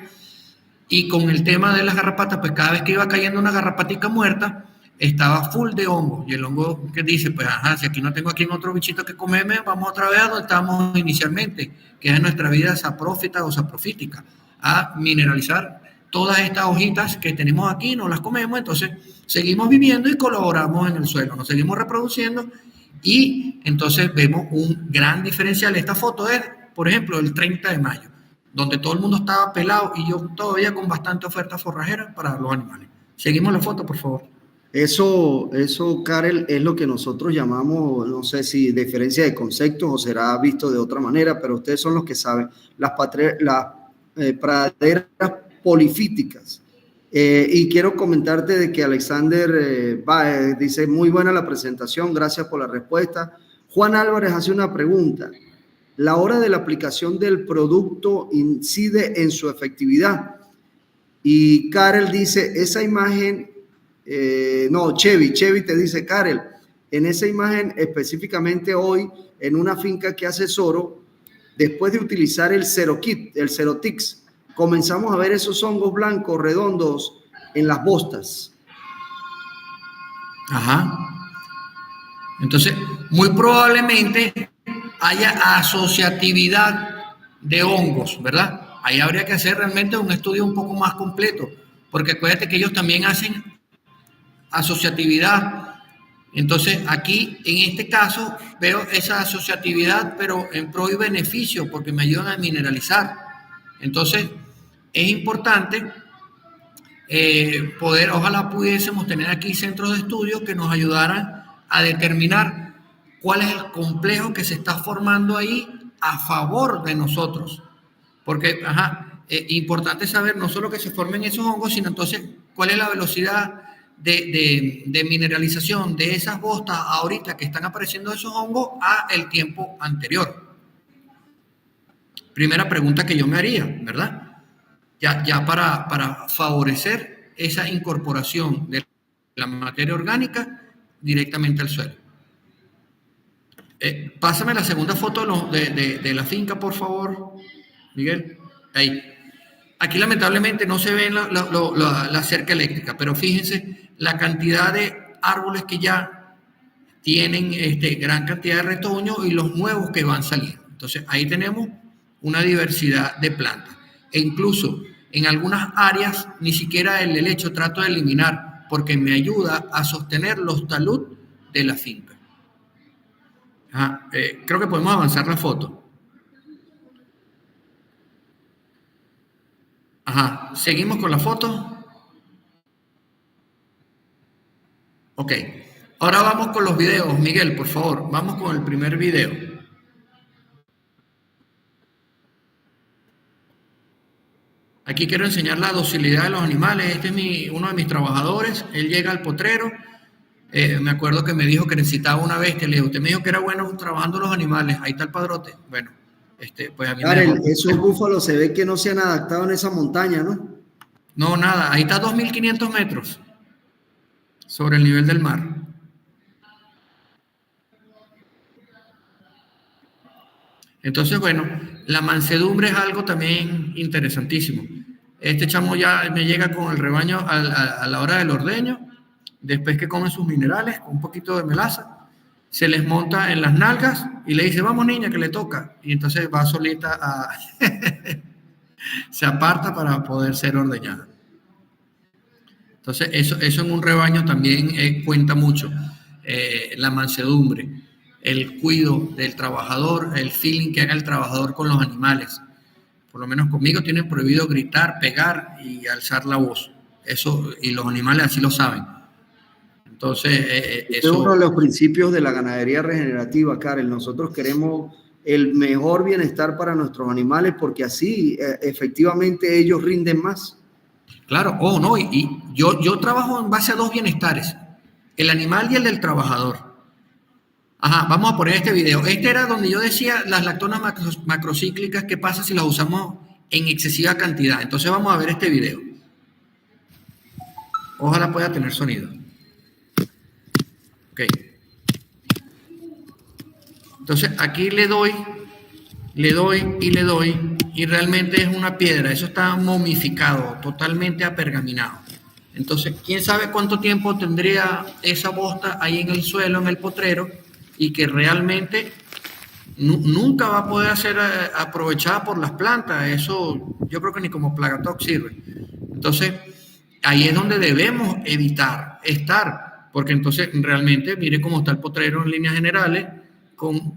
Y con el tema de las garrapatas, pues cada vez que iba cayendo una garrapatica muerta, estaba full de hongo, y el hongo que dice, pues ajá, si aquí no tengo aquí otro bichito que comerme, vamos otra vez a donde estábamos inicialmente, que es nuestra vida saprófita o saprofítica, a mineralizar todas estas hojitas que tenemos aquí, no las comemos, entonces seguimos viviendo y colaboramos en el suelo, nos seguimos reproduciendo Y entonces vemos un gran diferencial. Esta foto es, por ejemplo, el 30 de mayo, donde todo el mundo estaba pelado y yo todavía con bastante oferta forrajera para los animales. Seguimos la foto, por favor. Eso, Karel, es lo que nosotros llamamos, no sé si diferencia de conceptos o será visto de otra manera, pero ustedes son los que saben, las praderas polifíticas. Y quiero comentarte de que Alexander dice, muy buena la presentación, gracias por la respuesta. Juan Álvarez hace una pregunta. ¿La hora de la aplicación del producto incide en su efectividad? Y Karel dice, esa imagen, Chevy te dice, Karel, en esa imagen específicamente hoy, en una finca que asesoro, después de utilizar el Cerotix, comenzamos a ver esos hongos blancos redondos en las bostas. Ajá. Entonces, muy probablemente haya asociatividad de hongos, ¿verdad? Ahí habría que hacer realmente un estudio un poco más completo, porque acuérdate que ellos también hacen asociatividad. Entonces, aquí, en este caso, veo esa asociatividad, pero en pro y beneficio, porque me ayudan a mineralizar. Entonces, es importante poder, ojalá pudiésemos tener aquí centros de estudio que nos ayudaran a determinar cuál es el complejo que se está formando ahí a favor de nosotros. Porque, importante saber no solo que se formen esos hongos, sino entonces cuál es la velocidad de mineralización de esas bostas ahorita que están apareciendo esos hongos a el tiempo anterior. Primera pregunta que yo me haría, ¿verdad? Ya para favorecer esa incorporación de la materia orgánica directamente al suelo. Pásame la segunda foto de la finca, por favor, Miguel. Ahí. Aquí lamentablemente no se ve la cerca eléctrica, pero fíjense la cantidad de árboles que ya tienen gran cantidad de retoño y los nuevos que van saliendo. Entonces ahí tenemos una diversidad de plantas. E incluso en algunas áreas ni siquiera el helecho trato de eliminar porque me ayuda a sostener los talud de la finca. Creo que podemos avanzar la foto. Seguimos con la foto. Ok. Ahora vamos con los videos. Miguel, por favor, vamos con el primer video. Aquí quiero enseñar la docilidad de los animales. Este es uno de mis trabajadores. Él llega al potrero. Me acuerdo que me dijo que necesitaba una bestia. Le dije, usted me dijo que era bueno trabajando los animales. Ahí está el padrote. Bueno, pues a mí Karel, esos búfalos se ve que no se han adaptado en esa montaña, ¿no? No, nada. Ahí está 2.500 metros sobre el nivel del mar. Entonces, bueno, la mansedumbre es algo también interesantísimo. Este chamo ya me llega con el rebaño a la hora del ordeño, después que comen sus minerales, con un poquito de melaza, se les monta en las nalgas y le dice, vamos niña, que le toca. Y entonces va solita se aparta para poder ser ordeñada. Entonces, eso en un rebaño también cuenta mucho. La mansedumbre, el cuidado del trabajador, el feeling que haga el trabajador con los animales. Por lo menos conmigo tienen prohibido gritar, pegar y alzar la voz. Eso, y los animales así lo saben. Entonces, es uno de los principios de la ganadería regenerativa, Karel. Nosotros queremos el mejor bienestar para nuestros animales porque así efectivamente ellos rinden más. Claro, no, y yo trabajo en base a dos bienestares, el animal y el del trabajador. Vamos a poner este video. Este era donde yo decía las lactonas macrocíclicas, ¿qué pasa si las usamos en excesiva cantidad? Entonces vamos a ver este video. Ojalá pueda tener sonido. Ok. Entonces aquí le doy y realmente es una piedra. Eso está momificado, totalmente apergaminado. Entonces, ¿quién sabe cuánto tiempo tendría esa bosta ahí en el suelo, en el potrero, y que realmente nunca va a poder ser aprovechada por las plantas? Eso yo creo que ni como Plagatox sirve. Entonces, ahí es donde debemos evitar estar porque entonces realmente mire cómo está el potrero en líneas generales, con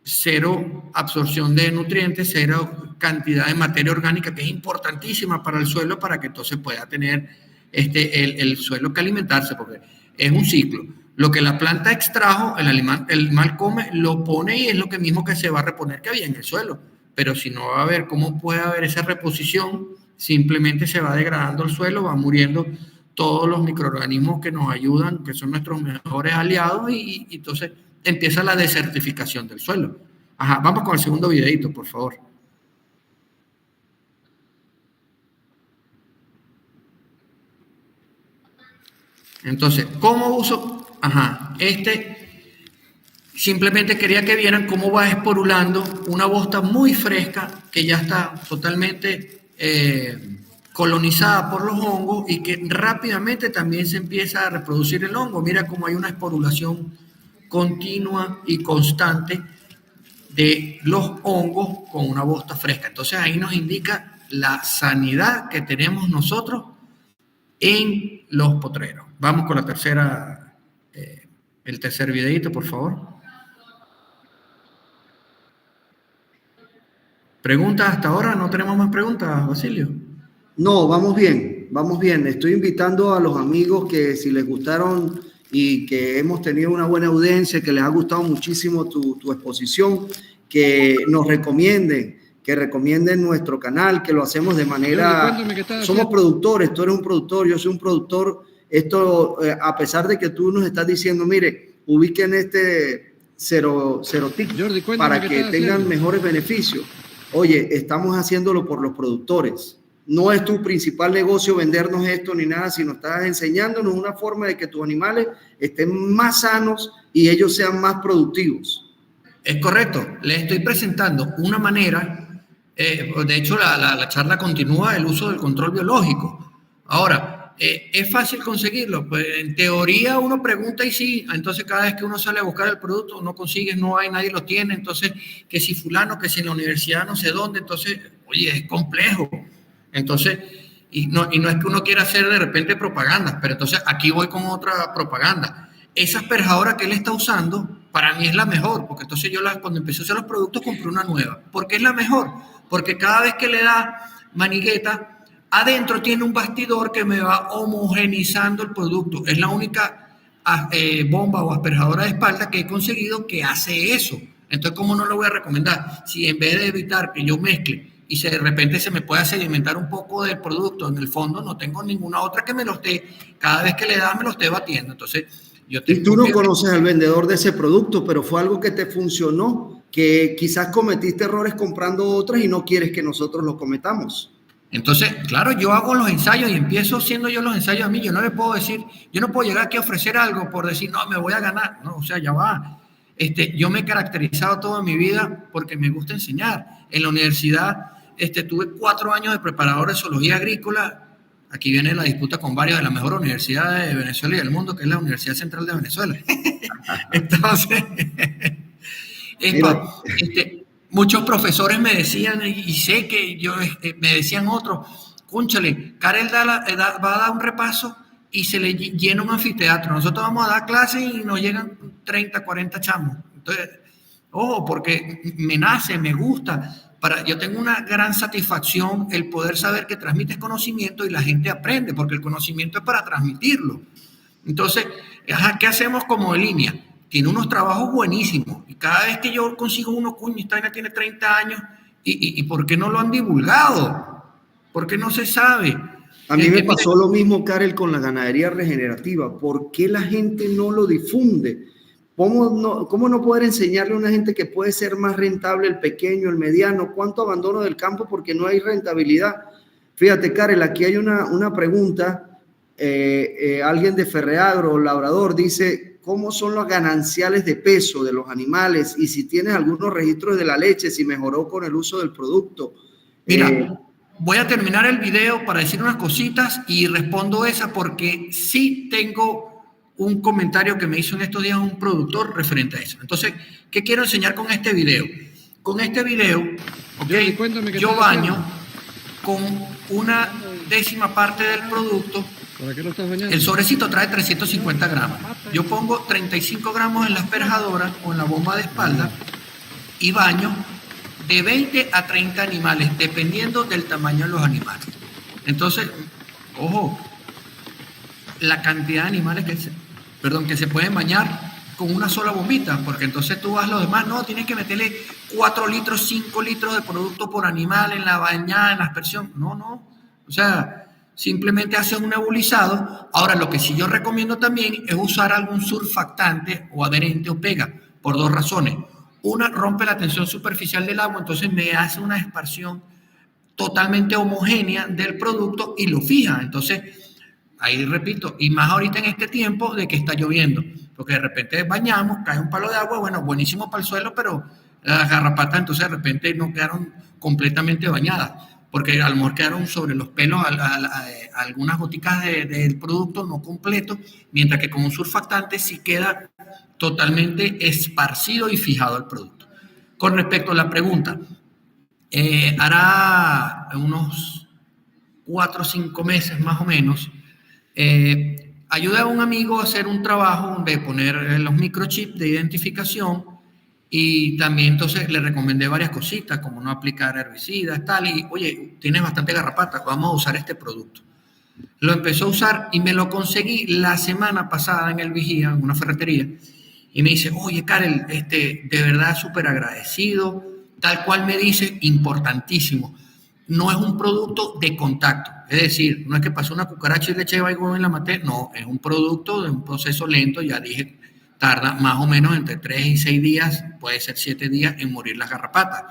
cero absorción de nutrientes, cero cantidad de materia orgánica, que es importantísima para el suelo, para que entonces pueda tener el suelo que alimentarse, porque es un ciclo. Lo que la planta extrajo, el animal come, lo pone y es lo que mismo que se va a reponer que había en el suelo. Pero si no va a haber cómo puede haber esa reposición, simplemente se va degradando el suelo, va muriendo todos los microorganismos que nos ayudan, que son nuestros mejores aliados, y entonces empieza la desertificación del suelo. Ajá, vamos con el segundo videito, por favor. Entonces, ¿cómo uso? Ajá, simplemente quería que vieran cómo va esporulando una bosta muy fresca que ya está totalmente colonizada por los hongos y que rápidamente también se empieza a reproducir el hongo. Mira cómo hay una esporulación continua y constante de los hongos con una bosta fresca. Entonces ahí nos indica la sanidad que tenemos nosotros en los potreros. Vamos con la tercera, el tercer videito, por favor. ¿Preguntas hasta ahora? ¿No tenemos más preguntas, Basilio? No, vamos bien, vamos bien. Estoy invitando a los amigos que si les gustaron y que hemos tenido una buena audiencia, que les ha gustado muchísimo tu exposición, que nos recomienden, que recomienden nuestro canal, que lo hacemos de manera... Somos productores, tú eres un productor, yo soy un productor. Esto, a pesar de que tú nos estás diciendo, mire, ubiquen cero tic Jordi, para que tengan mejores beneficios. Oye, estamos haciéndolo por los productores. No es tu principal negocio vendernos esto ni nada, sino estás enseñándonos una forma de que tus animales estén más sanos y ellos sean más productivos. Es correcto. Les estoy presentando una manera, de hecho la charla continúa, el uso del control biológico. Ahora, ¿es fácil conseguirlo? Pues en teoría uno pregunta y sí, entonces cada vez que uno sale a buscar el producto no consigue, no hay, nadie lo tiene, entonces que si fulano, que si en la universidad no sé dónde, entonces, oye, es complejo. Entonces, y no es que uno quiera hacer de repente propaganda, pero entonces aquí voy con otra propaganda. Esa asperjadora que él está usando, para mí es la mejor, porque entonces yo cuando empecé a hacer los productos compré una nueva. ¿Por qué es la mejor? Porque cada vez que le da manigueta, adentro tiene un bastidor que me va homogenizando el producto. Es la única bomba o asperjadora de espalda que he conseguido que hace eso. Entonces, ¿cómo no lo voy a recomendar? Si en vez de evitar que yo mezcle y de repente se me pueda sedimentar un poco del producto, en el fondo no tengo ninguna otra que me lo esté, cada vez que le da me lo esté batiendo. Entonces, yo y tú no conoces al vendedor de ese producto, pero fue algo que te funcionó, que quizás cometiste errores comprando otras y no quieres que nosotros los cometamos. Entonces, claro, yo hago los ensayos y empiezo haciendo yo los ensayos a mí. Yo no le puedo decir, yo no puedo llegar aquí a ofrecer algo por decir, no, me voy a ganar. No, o sea, ya va. Yo me he caracterizado toda mi vida porque me gusta enseñar. En la universidad tuve 4 años de preparador de zoología agrícola. Aquí viene la disputa con varias de las mejores universidades de Venezuela y del mundo, que es la Universidad Central de Venezuela. Entonces, muchos profesores me decían, y sé que me decían otros, cónchale, Karel va a dar un repaso y se le llena un anfiteatro. Nosotros vamos a dar clases y nos llegan 30, 40 chamos. Entonces, ojo, porque me nace, me gusta. Yo tengo una gran satisfacción el poder saber que transmites conocimiento y la gente aprende, porque el conocimiento es para transmitirlo. Entonces, ¿qué hacemos como de línea? Tiene unos trabajos buenísimos y cada vez que yo consigo uno, coño, esta vaina tiene 30 años y ¿por qué no lo han divulgado? ¿Por qué no se sabe? A mí me pasó lo mismo, Karel, con la ganadería regenerativa. ¿Por qué la gente no lo difunde? ¿Cómo no poder enseñarle a una gente que puede ser más rentable el pequeño, el mediano? ¿Cuánto abandono del campo porque no hay rentabilidad? Fíjate, Karel, aquí hay una pregunta. Alguien de Ferreagro, labrador, dice, ¿cómo son los gananciales de peso de los animales? Y si tienes algunos registros de la leche, si mejoró con el uso del producto. Mira, voy a terminar el video para decir unas cositas y respondo esa porque sí tengo un comentario que me hizo en estos días un productor referente a eso. Entonces, ¿qué quiero enseñar con este video? Con este video, okay, yo baño con una décima parte del producto. ¿Para qué lo estás bañando? El sobrecito trae 350 gramos. Yo pongo 35 gramos en la asperjadora o en la bomba de espalda y baño de 20 a 30 animales, dependiendo del tamaño de los animales. Entonces, ojo, la cantidad de animales que se pueden bañar con una sola bombita, porque entonces tú vas los demás, no, tienes que meterle 4 litros, 5 litros de producto por animal en la bañada, en la aspersión. No. O sea, simplemente haces un nebulizado. Ahora, lo que sí yo recomiendo también es usar algún surfactante o adherente o pega, por 2 razones. Una, rompe la tensión superficial del agua, entonces me hace una esparción totalmente homogénea del producto y lo fija. Entonces, ahí repito, y más ahorita en este tiempo de que está lloviendo, porque de repente bañamos, cae un palo de agua, bueno, buenísimo para el suelo, pero las garrapatas entonces de repente no quedaron completamente bañadas, porque a lo mejor quedaron sobre los pelos algunas goticas del producto no completo, mientras que con un surfactante sí queda totalmente esparcido y fijado el producto. Con respecto a la pregunta, hará unos 4 o 5 meses más o menos, ayudé a un amigo a hacer un trabajo de poner los microchips de identificación y también entonces le recomendé varias cositas como no aplicar herbicidas, tal, y oye, tienes bastante garrapata, vamos a usar este producto. Lo empezó a usar y me lo conseguí la semana pasada en el Vigía, en una ferretería, y me dice, oye, Karel, de verdad súper agradecido, tal cual me dice, importantísimo. No es un producto de contacto, es decir, no es que pasó una cucaracha y le eché baigón en la maté, no, es un producto de un proceso lento, ya dije, tarda más o menos entre 3 y 6 días, puede ser 7 días en morir las garrapatas.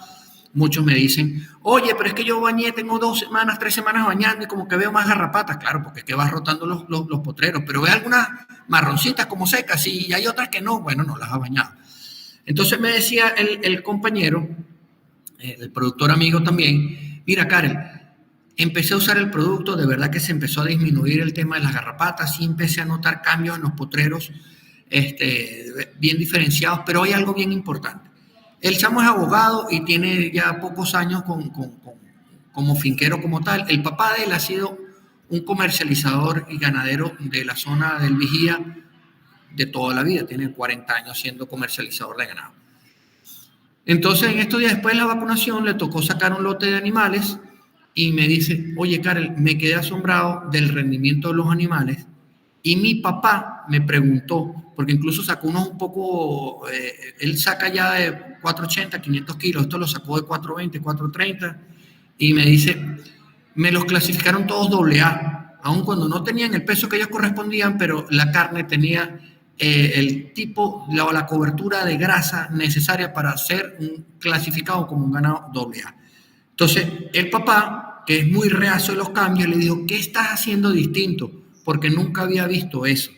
Muchos me dicen, oye, pero es que yo bañé, tengo 2 semanas, 3 semanas bañando y como que veo más garrapatas. Claro, porque es que vas rotando los potreros, pero ve algunas marroncitas como secas y hay otras que no, bueno, no las has bañado. Entonces me decía el compañero, el productor amigo también, mira, Karel, empecé a usar el producto, de verdad que se empezó a disminuir el tema de las garrapatas, sí empecé a notar cambios en los potreros bien diferenciados, pero hay algo bien importante. El chamo es abogado y tiene ya pocos años como finquero como tal. El papá de él ha sido un comercializador y ganadero de la zona del Vigía de toda la vida, tiene 40 años siendo comercializador de ganado. Entonces, en estos días después de la vacunación, le tocó sacar un lote de animales y me dice, oye, Karel, me quedé asombrado del rendimiento de los animales y mi papá me preguntó, porque incluso sacó unos un poco, él saca ya de 480, 500 kilos, esto lo sacó de 420, 430 y me dice, me los clasificaron todos AA, aun cuando no tenían el peso que ellos correspondían, pero la carne tenía el tipo, la cobertura de grasa necesaria para ser clasificado como un ganado AA. Entonces, el papá, que es muy reacio de los cambios, le dijo, ¿qué estás haciendo distinto? Porque nunca había visto eso.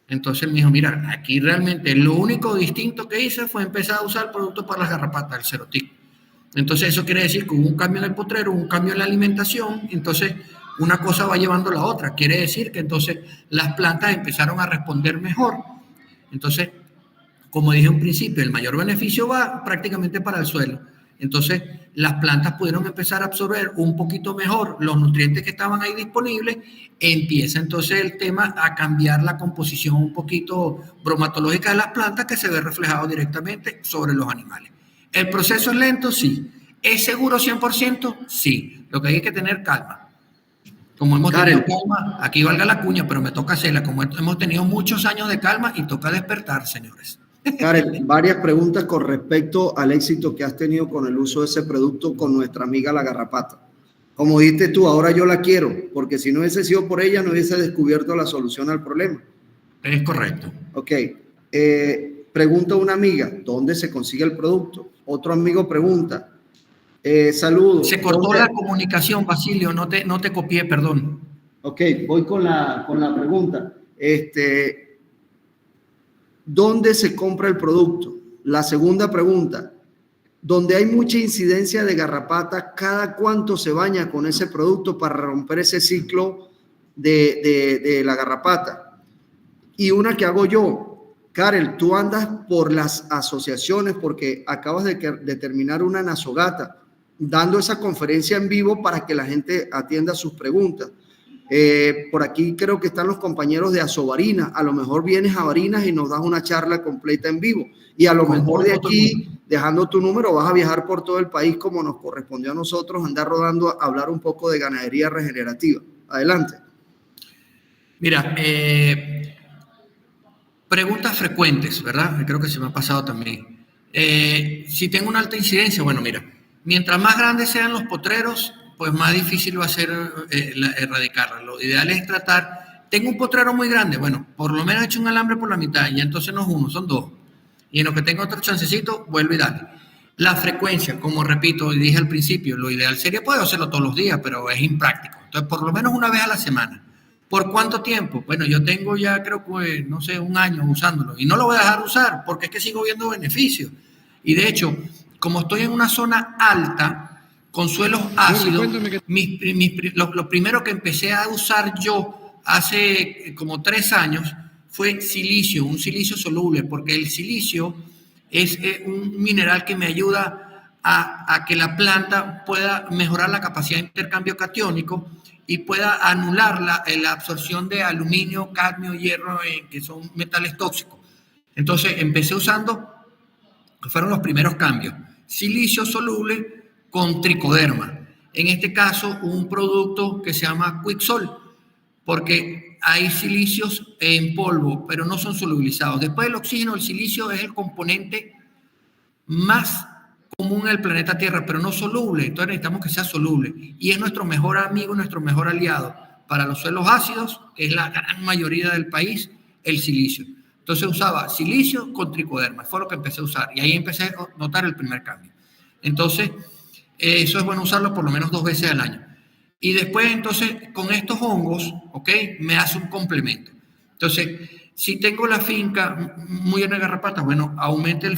Entonces me dijo, mira, aquí realmente lo único distinto que hice fue empezar a usar el producto para las garrapatas, el Cerotic. Entonces eso quiere decir que hubo un cambio en el potrero, un cambio en la alimentación, entonces una cosa va llevando a la otra. Quiere decir que entonces las plantas empezaron a responder mejor. Entonces, como dije en principio, el mayor beneficio va prácticamente para el suelo. Entonces, las plantas pudieron empezar a absorber un poquito mejor los nutrientes que estaban ahí disponibles. Empieza entonces el tema a cambiar la composición un poquito bromatológica de las plantas que se ve reflejado directamente sobre los animales. ¿El proceso es lento? Sí. ¿Es seguro 100%? Sí. Lo que hay que tener calma. Como hemos tenido calma, aquí valga la cuña, pero me toca hacerla. Como hemos tenido muchos años de calma y toca despertar, señores. Karel, varias preguntas con respecto al éxito que has tenido con el uso de ese producto con nuestra amiga la garrapata. Como dijiste tú, ahora yo la quiero, porque si no hubiese sido por ella, no hubiese descubierto la solución al problema. Es correcto. Ok. Pregunta una amiga, ¿dónde se consigue el producto? Otro amigo pregunta, saludos. Se cortó la comunicación, Basilio, no te copié, perdón. Ok, voy con la pregunta. ¿Dónde se compra el producto? La segunda pregunta, donde hay mucha incidencia de garrapata, ¿cada cuánto se baña con ese producto para romper ese ciclo de la garrapata? Y una que hago yo, Karel, tú andas por las asociaciones porque acabas de terminar una nasogata. dando esa conferencia en vivo para que la gente atienda sus preguntas. Por aquí creo que están los compañeros de Asobarinas. A lo mejor vienes a Barinas y nos das una charla completa en vivo. Y a lo mejor de aquí, dejando tu número, vas a viajar por todo el país como nos correspondió a nosotros, andar rodando a hablar un poco de ganadería regenerativa. Adelante. Mira, preguntas frecuentes, ¿verdad? Creo que se me ha pasado también. Si tengo una alta incidencia, bueno, mira, mientras más grandes sean los potreros, pues más difícil va a ser erradicarla. Lo ideal es tratar, tengo un potrero muy grande, bueno, por lo menos he hecho un alambre por la mitad, y entonces no es uno, son dos. Y en lo que tengo otro chancecito, vuelvo y dale. La frecuencia, como repito y dije al principio, lo ideal sería poder hacerlo todos los días, pero es impráctico. Entonces, por lo menos una vez a la semana. ¿Por cuánto tiempo? Bueno, yo tengo ya creo que, no sé, un año usándolo, y no lo voy a dejar de usar porque es que sigo viendo beneficios. Y de hecho, como estoy en una zona alta, con suelos ácidos, lo primero que empecé a usar yo hace como 3 años fue silicio, un silicio soluble, porque el silicio es un mineral que me ayuda a que la planta pueda mejorar la capacidad de intercambio catiónico y pueda anular la absorción de aluminio, cadmio, hierro, que son metales tóxicos. Entonces empecé usando, fueron los primeros cambios, silicio soluble con tricoderma. En este caso, un producto que se llama Quicksol, porque hay silicios en polvo, pero no son solubilizados. Después del oxígeno, el silicio es el componente más común en el planeta Tierra, pero no soluble. Entonces necesitamos que sea soluble. Y es nuestro mejor amigo, nuestro mejor aliado para los suelos ácidos, que es la gran mayoría del país, el silicio. Entonces usaba silicio con tricoderma. Fue lo que empecé a usar. Y ahí empecé a notar el primer cambio. Entonces, eso es bueno usarlo por lo menos 2 veces al año. Y después, entonces, con estos hongos, ¿ok? Me hace un complemento. Entonces, si tengo la finca muy llena de garrapatas, bueno, aumente la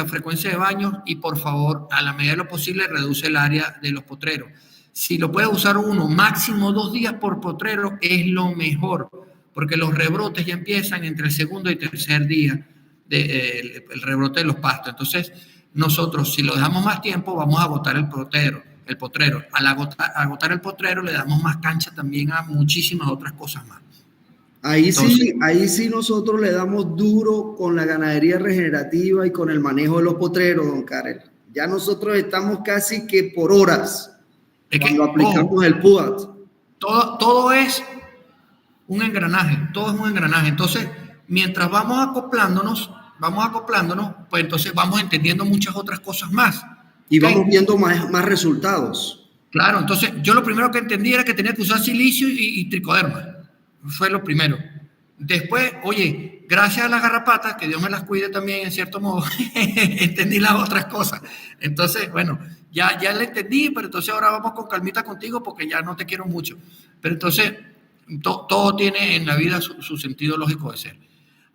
frecuencia de baños y, por favor, a la medida de lo posible, reduce el área de los potreros. Si lo puedes usar uno, máximo 2 días por potrero, es lo mejor, porque los rebrotes ya empiezan entre el segundo y tercer día, el rebrote de los pastos. Entonces, nosotros, si lo dejamos más tiempo, vamos a agotar el potrero. Al agotar el potrero, le damos más cancha también a muchísimas otras cosas más. Ahí sí nosotros le damos duro con la ganadería regenerativa y con el manejo de los potreros, don Karel. Ya nosotros estamos casi que por horas cuando aplicamos el PUAT. Todo es un engranaje, Entonces, mientras vamos acoplándonos, pues entonces vamos entendiendo muchas otras cosas más. Y vamos viendo más resultados. Claro, entonces yo lo primero que entendí era que tenía que usar silicio y tricoderma. Fue lo primero. Después, oye, gracias a las garrapatas, que Dios me las cuide también en cierto modo, entendí las otras cosas. Entonces, bueno, ya le entendí, pero entonces ahora vamos con calmita contigo porque ya no te quiero mucho. Pero entonces, todo tiene en la vida su sentido lógico de ser.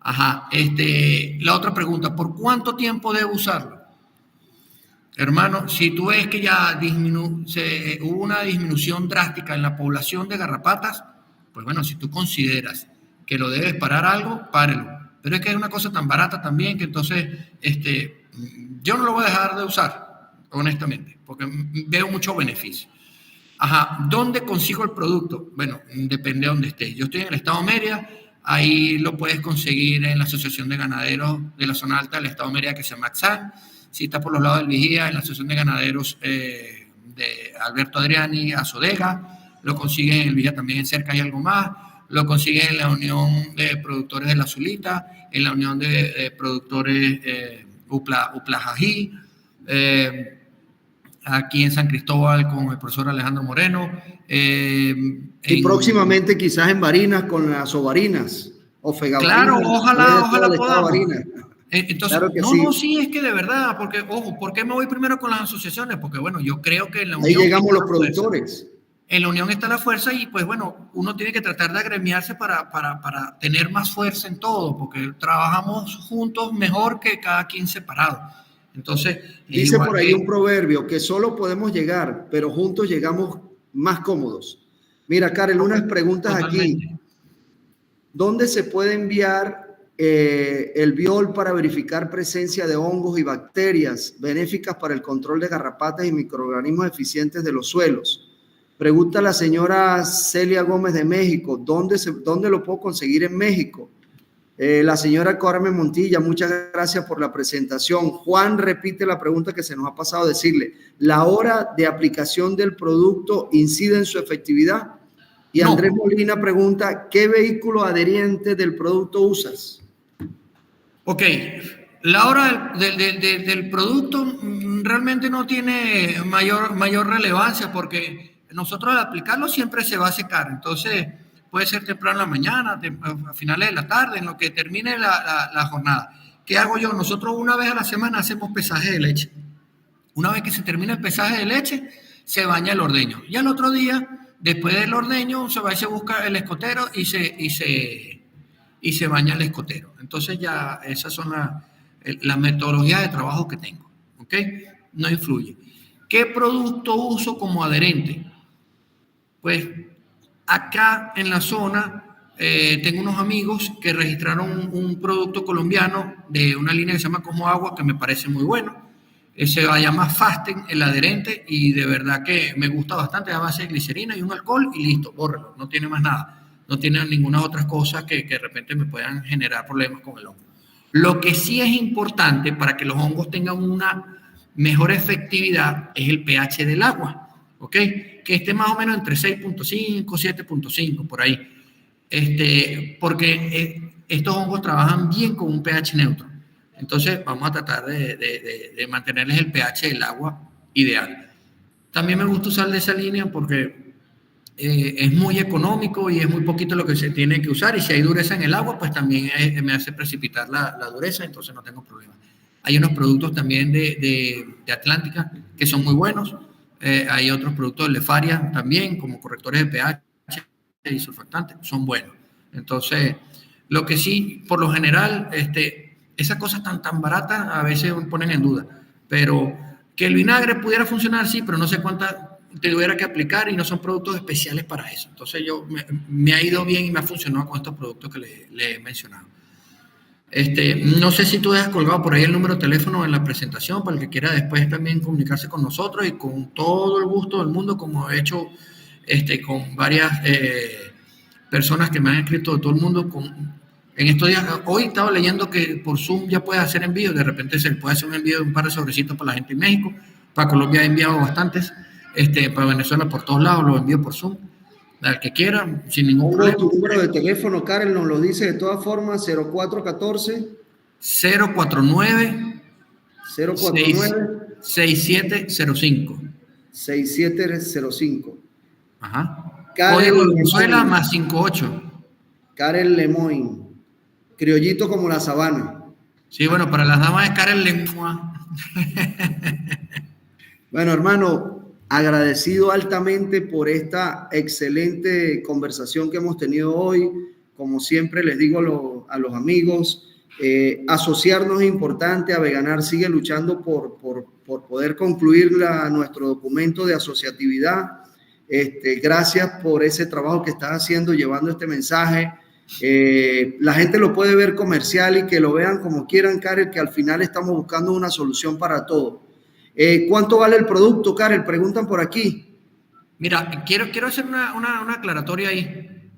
Ajá, la otra pregunta, ¿por cuánto tiempo debo usarlo? Hermano, si tú ves que ya hubo una disminución drástica en la población de garrapatas, pues bueno, si tú consideras que lo debes parar algo, párelo. Pero es que es una cosa tan barata también que entonces yo no lo voy a dejar de usar, honestamente, porque veo mucho beneficio. Ajá, ¿dónde consigo el producto? Bueno, depende de dónde estés. Yo estoy en el estado Mérida, ahí lo puedes conseguir en la Asociación de Ganaderos de la Zona Alta del estado Mérida, que se llama AXAN. Si está por los lados del Vigía, en la Asociación de Ganaderos de Alberto Adriani, Azodega, lo consiguen en el Vigía también, cerca hay algo más, lo consiguen en la Unión de Productores de la Zulita, en la Unión de Productores Uplajají, aquí en San Cristóbal con el profesor Alejandro Moreno. Y próximamente quizás en Barinas con las Ovarinas o Fegabarinas. Claro, ojalá podamos. Entonces, claro sí, es que de verdad, porque, ojo, ¿por qué me voy primero con las asociaciones? Porque, bueno, yo creo que en la unión... Ahí llegamos los productores. En la unión está la fuerza y, pues, bueno, uno tiene que tratar de agremiarse para tener más fuerza en todo, porque trabajamos juntos mejor que cada quien separado. Entonces... Dice por ahí un proverbio, que solo podemos llegar, pero juntos llegamos más cómodos. Mira, Karel, unas preguntas totalmente. Aquí. ¿Dónde se puede enviar el biol para verificar presencia de hongos y bacterias benéficas para el control de garrapatas y microorganismos eficientes de los suelos. Pregunta la señora Celia Gómez de México, ¿dónde lo puedo conseguir en México? La señora Carmen Montilla, muchas gracias por la presentación. Juan repite la pregunta que se nos ha pasado a decirle. ¿La hora de aplicación del producto incide en su efectividad? Y No. Andrés Molina pregunta, ¿qué vehículo adherente del producto usas? Ok, la hora del producto realmente no tiene mayor relevancia porque nosotros al aplicarlo siempre se va a secar. Entonces puede ser temprano en la mañana, a finales de la tarde, en lo que termine la jornada. ¿Qué hago yo? Nosotros una vez a la semana hacemos pesaje de leche. Una vez que se termina el pesaje de leche, se baña el ordeño. Y al otro día, después del ordeño, se va y se busca el escotero y se baña el escotero. Entonces ya esas son las metodologías de trabajo que tengo. ¿Ok? No influye. ¿Qué producto uso como adherente? Pues acá en la zona tengo unos amigos que registraron un producto colombiano de una línea que se llama Como Agua, que me parece muy bueno. Se llama Fasten, el adherente, y de verdad que me gusta bastante, a base de glicerina y un alcohol y listo, bórrelo, no tiene más nada. No tiene ninguna otra cosa que de repente me puedan generar problemas con el hongo. Lo que sí es importante para que los hongos tengan una mejor efectividad es el pH del agua, ¿ok? Que esté más o menos entre 6.5, 7.5, por ahí. Porque estos hongos trabajan bien con un pH neutro. Entonces vamos a tratar de mantenerles el pH del agua ideal. También me gusta usar de esa línea porque es muy económico y es muy poquito lo que se tiene que usar, y si hay dureza en el agua, pues también me hace precipitar la dureza, entonces no tengo problema. Hay unos productos también de Atlántica que son muy buenos, hay otros productos de Lefaria también, como correctores de pH y surfactantes, son buenos. Entonces, lo que sí, por lo general, esas cosas tan baratas a veces ponen en duda, pero que el vinagre pudiera funcionar, sí, pero no sé cuánta tuviera que aplicar y no son productos especiales para eso. Entonces me ha ido bien y me ha funcionado con estos productos que le he mencionado. No sé si tú has colgado por ahí el número de teléfono en la presentación para el que quiera después también comunicarse con nosotros, y con todo el gusto del mundo, como he hecho con varias personas que me han escrito de todo el mundo. En estos días, hoy estaba leyendo que por Zoom ya puedes hacer envíos, de repente se puede hacer un envío de un par de sobrecitos para la gente en México, para Colombia he enviado bastantes, para Venezuela por todos lados los envío por Zoom, al que quiera, sin ningún problema. Tu número de teléfono, Karel, nos lo dice de todas formas, 0414 049 6705. 6705. Ajá. Karel Código de Venezuela más 58. Karel Lemoyne, criollito como la sabana. Sí, bueno, para las damas es Karel Lemoyne. Bueno, hermano, agradecido altamente por esta excelente conversación que hemos tenido hoy. Como siempre les digo a los amigos, asociarnos es importante. Aveganar sigue luchando por poder concluir nuestro documento de asociatividad. Gracias por ese trabajo que estás haciendo, llevando este mensaje. La gente lo puede ver comercial y que lo vean como quieran, Karel, que al final estamos buscando una solución para todo. ¿Cuánto vale el producto, Karel? Preguntan por aquí. Mira, quiero hacer una aclaratoria ahí.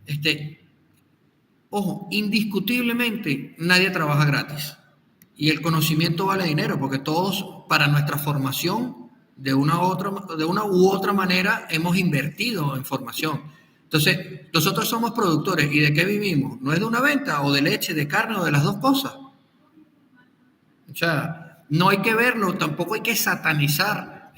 Ojo, indiscutiblemente nadie trabaja gratis. Y el conocimiento vale dinero, porque todos, para nuestra formación, de una u otra manera, hemos invertido en formación. Entonces, nosotros somos productores. ¿Y de qué vivimos? ¿No es de una venta, o de leche, de carne, o de las dos cosas? O sea, no hay que verlo, tampoco hay que satanizar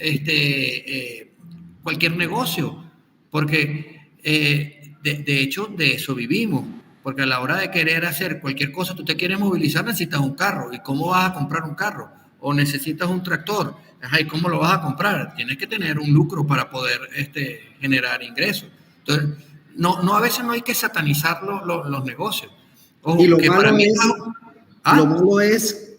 cualquier negocio, porque de hecho de eso vivimos, porque a la hora de querer hacer cualquier cosa, tú te quieres movilizar, necesitas un carro. ¿Y cómo vas a comprar un carro? O necesitas un tractor. ¿Y cómo lo vas a comprar? Tienes que tener un lucro para poder generar ingresos. Entonces, no, a veces no hay que satanizar los negocios. Ojo, y lo que malo para mí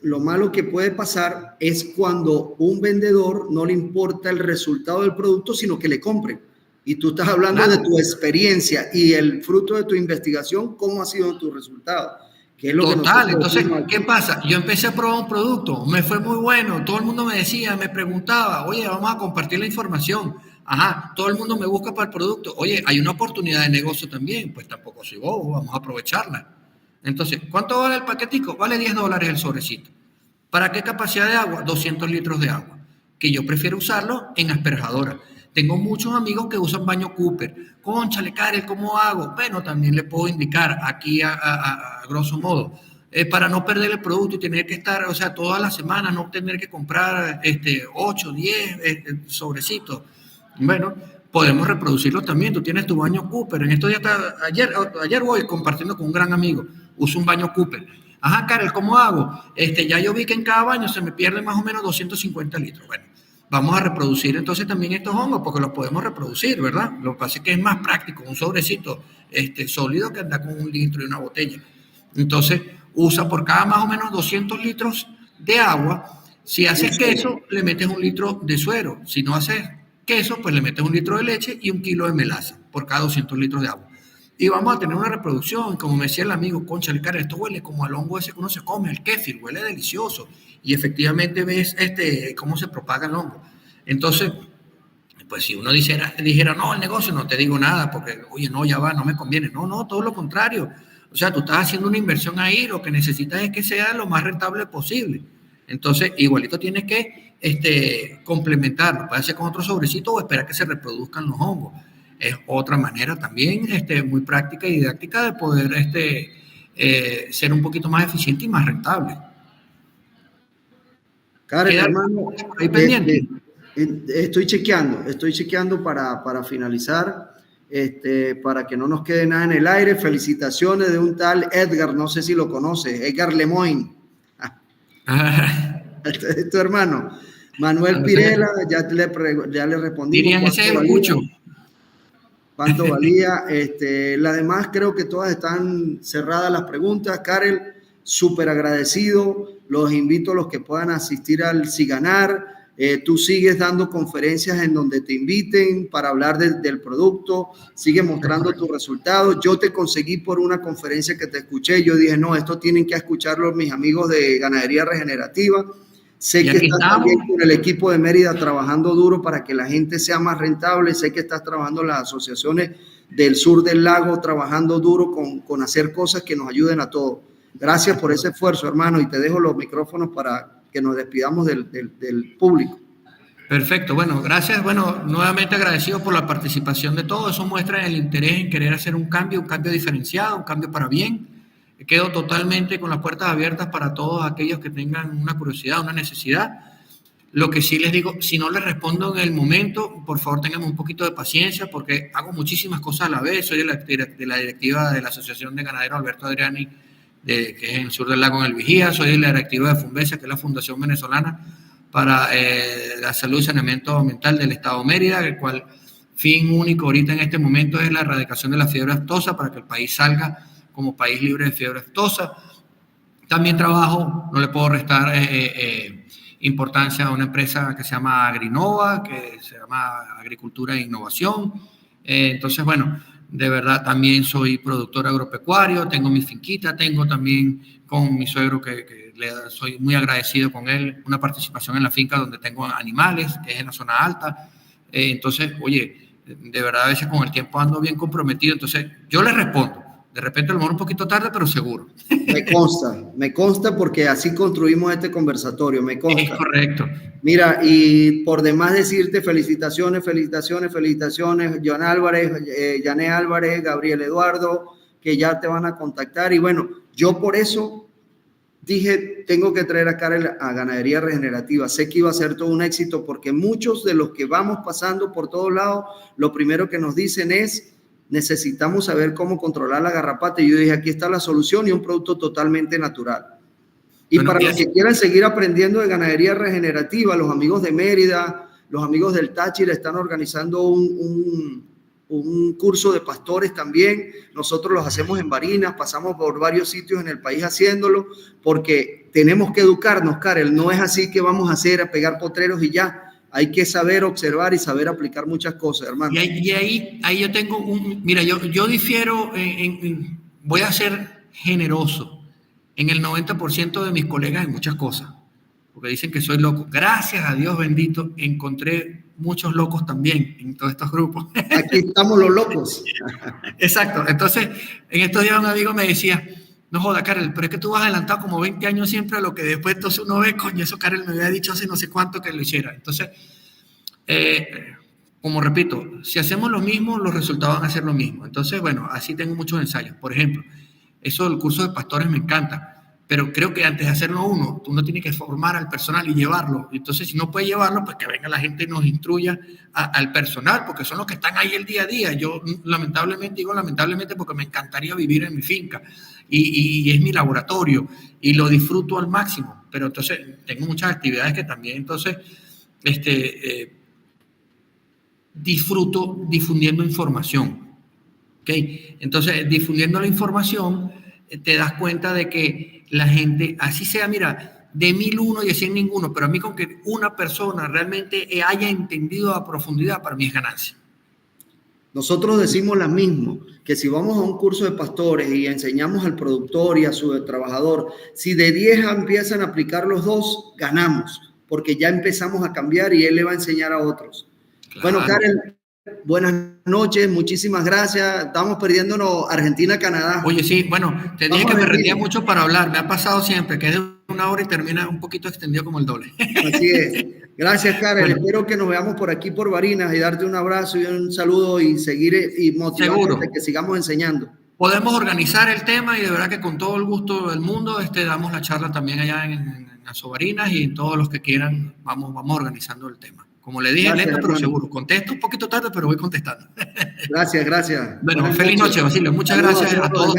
lo malo que puede pasar es cuando un vendedor no le importa el resultado del producto, sino que le compren. Y tú estás hablando de tu experiencia y el fruto de tu investigación, cómo ha sido tu resultado. Que es lo que Total, nosotros entonces, decimos ¿qué aquí. pasa? Yo empecé a probar un producto, me fue muy bueno, todo el mundo me decía, me preguntaba, oye, vamos a compartir la información. Ajá, todo el mundo me busca para el producto. Oye, hay una oportunidad de negocio también, pues tampoco soy bobo, vamos a aprovecharla. Entonces, ¿cuánto vale el paquetico? Vale $10 el sobrecito. ¿Para qué capacidad de agua? 200 litros de agua, que yo prefiero usarlo en asperjadora. Tengo muchos amigos que usan baño Cooper. Cónchale, Karel, ¿cómo hago? Bueno, también le puedo indicar aquí a grosso modo, para no perder el producto y tener que estar, o sea, todas las semanas no tener que comprar 8, 10 sobrecitos. Bueno, podemos reproducirlo también. Tú tienes tu baño Cooper. En estos días, ayer voy compartiendo con un gran amigo, uso un baño Cooper. Ajá, Karel, ¿cómo hago? Ya yo vi que en cada baño se me pierden más o menos 250 litros. Bueno, vamos a reproducir entonces también estos hongos porque los podemos reproducir, ¿verdad? Lo que pasa es que es más práctico un sobrecito sólido que andar con 1 litro y una botella. Entonces, usa por cada más o menos 200 litros de agua. Si haces queso, le metes 1 litro de suero. Si no haces queso, pues le metes 1 litro de leche y 1 kilo de melaza por cada 200 litros de agua. Y vamos a tener una reproducción, como me decía el amigo, concha, esto huele como al hongo ese que uno se come, el kéfir, huele delicioso. Y efectivamente ves cómo se propaga el hongo. Entonces, pues si uno dijera, no, el negocio, no te digo nada, porque, oye, no, ya va, no me conviene. No, todo lo contrario. O sea, tú estás haciendo una inversión ahí, lo que necesitas es que sea lo más rentable posible. Entonces, igualito tienes que complementarlo, puede ser con otro sobrecito o esperar que se reproduzcan los hongos. Es otra manera también muy práctica y didáctica de poder ser un poquito más eficiente y más rentable. Karel, hermano, ahí pendiente. estoy chequeando para finalizar, para que no nos quede nada en el aire. Felicitaciones de un tal Edgar, no sé si lo conoces, Edgar Lemoyne. Es tu hermano. Manuel Pirela, ya le respondimos. Dirían ese es el Cucho. ¿Cuánto valía? Las demás creo que todas están cerradas las preguntas. Karel, súper agradecido. Los invito a los que puedan asistir al Si Ganar. Tú sigues dando conferencias en donde te inviten para hablar del producto. Sigue mostrando tus resultados. Yo te conseguí por una conferencia que te escuché. Yo dije, no, esto tienen que escucharlo mis amigos de Ganadería Regenerativa. Sé que estás también con el equipo de Mérida trabajando duro para que la gente sea más rentable. Sé que estás trabajando en las asociaciones del sur del lago, trabajando duro con hacer cosas que nos ayuden a todos. Gracias por ese esfuerzo, hermano, y te dejo los micrófonos para que nos despidamos del público. Perfecto, bueno, gracias. Bueno, nuevamente agradecido por la participación de todos. Eso muestra el interés en querer hacer un cambio diferenciado, un cambio para bien. Quedo totalmente con las puertas abiertas para todos aquellos que tengan una curiosidad, una necesidad. Lo que sí les digo, si no les respondo en el momento, por favor tengan un poquito de paciencia porque hago muchísimas cosas a la vez. Soy de la directiva de la Asociación de Ganaderos Alberto Adriani, que es en el sur del lago en el Vigía. Soy de la directiva de Funvesia, que es la Fundación Venezolana para la Salud y Saneamiento Mental del Estado de Mérida, el cual fin único ahorita en este momento es la erradicación de la fiebre aftosa para que el país salga como país libre de fiebre aftosa. También trabajo, no le puedo restar importancia a una empresa que se llama Agrinova, que se llama Agricultura e Innovación. Entonces, bueno, de verdad también soy productor agropecuario, tengo mi finquita, tengo también con mi suegro que soy muy agradecido con él, una participación en la finca donde tengo animales, que es en la zona alta. Entonces, oye, de verdad a veces con el tiempo ando bien comprometido, entonces yo le respondo. De repente a lo mejor un poquito tarde, pero seguro. Me consta porque así construimos este conversatorio, me consta. Es correcto. Mira, y por demás decirte felicitaciones, John Álvarez, Yané Álvarez, Gabriel Eduardo, que ya te van a contactar. Y bueno, yo por eso dije, tengo que traer a Karel a Ganadería Regenerativa. Sé que iba a ser todo un éxito porque muchos de los que vamos pasando por todos lados, lo primero que nos dicen es, necesitamos saber cómo controlar la garrapata. Y yo dije, aquí está la solución y un producto totalmente natural. Y bueno, para los que quieran seguir aprendiendo de ganadería regenerativa, los amigos de Mérida, los amigos del Táchira están organizando un curso de pastores también. Nosotros los hacemos en Barinas, pasamos por varios sitios en el país haciéndolo, porque tenemos que educarnos, Karel. No es así que vamos a hacer, a pegar potreros y ya. Hay que saber observar y saber aplicar muchas cosas, hermano. Y ahí yo tengo mira, yo difiero, voy a ser generoso. en el 90% de mis colegas en muchas cosas, porque dicen que soy loco. Gracias a Dios bendito, encontré muchos locos también en todos estos grupos. Aquí estamos los locos. Exacto. Entonces, en estos días un amigo me decía, no joda, Karel, pero es que tú vas adelantado como 20 años siempre a lo que después entonces uno ve, coño, eso Karel me había dicho hace no sé cuánto que lo hiciera. Entonces, como repito, si hacemos lo mismo, los resultados van a ser lo mismo. Entonces, bueno, así tengo muchos ensayos. Por ejemplo, eso del curso de pastores me encanta, pero creo que antes de hacerlo uno tiene que formar al personal y llevarlo. Entonces, si no puede llevarlo, pues que venga la gente y nos instruya al personal, porque son los que están ahí el día a día. Yo lamentablemente, digo lamentablemente porque me encantaría vivir en mi finca y es mi laboratorio y lo disfruto al máximo, pero entonces tengo muchas actividades que también entonces disfruto difundiendo información. ¿Okay? Entonces, difundiendo la información, te das cuenta de que la gente, así sea, mira, de 1001 y de 100 ninguno, pero a mí con que una persona realmente haya entendido a profundidad, para mí es ganancia. Nosotros decimos lo mismo, que si vamos a un curso de pastores y enseñamos al productor y a su trabajador, si de 10 empiezan a aplicar los 2, ganamos, porque ya empezamos a cambiar y él le va a enseñar a otros. Claro. Bueno, Karel, buenas noches, muchísimas gracias. Estamos perdiéndonos Argentina-Canadá. Oye, sí, bueno, te dije que me rendía mucho para hablar. Me ha pasado siempre, que es de 1 hora y termina un poquito extendido como el doble. Así es. Gracias, Karel. Bueno, espero que nos veamos por aquí por Barinas y darte un abrazo y un saludo y seguir y motivarte que sigamos enseñando. Podemos organizar el tema y de verdad que con todo el gusto del mundo damos la charla también allá en las Barinas y todos los que quieran vamos organizando el tema. Como le dije, lento pero seguro. Contesto un poquito tarde, pero voy contestando. Gracias. Bueno, feliz noche, Basilio. Muchas gracias a todos.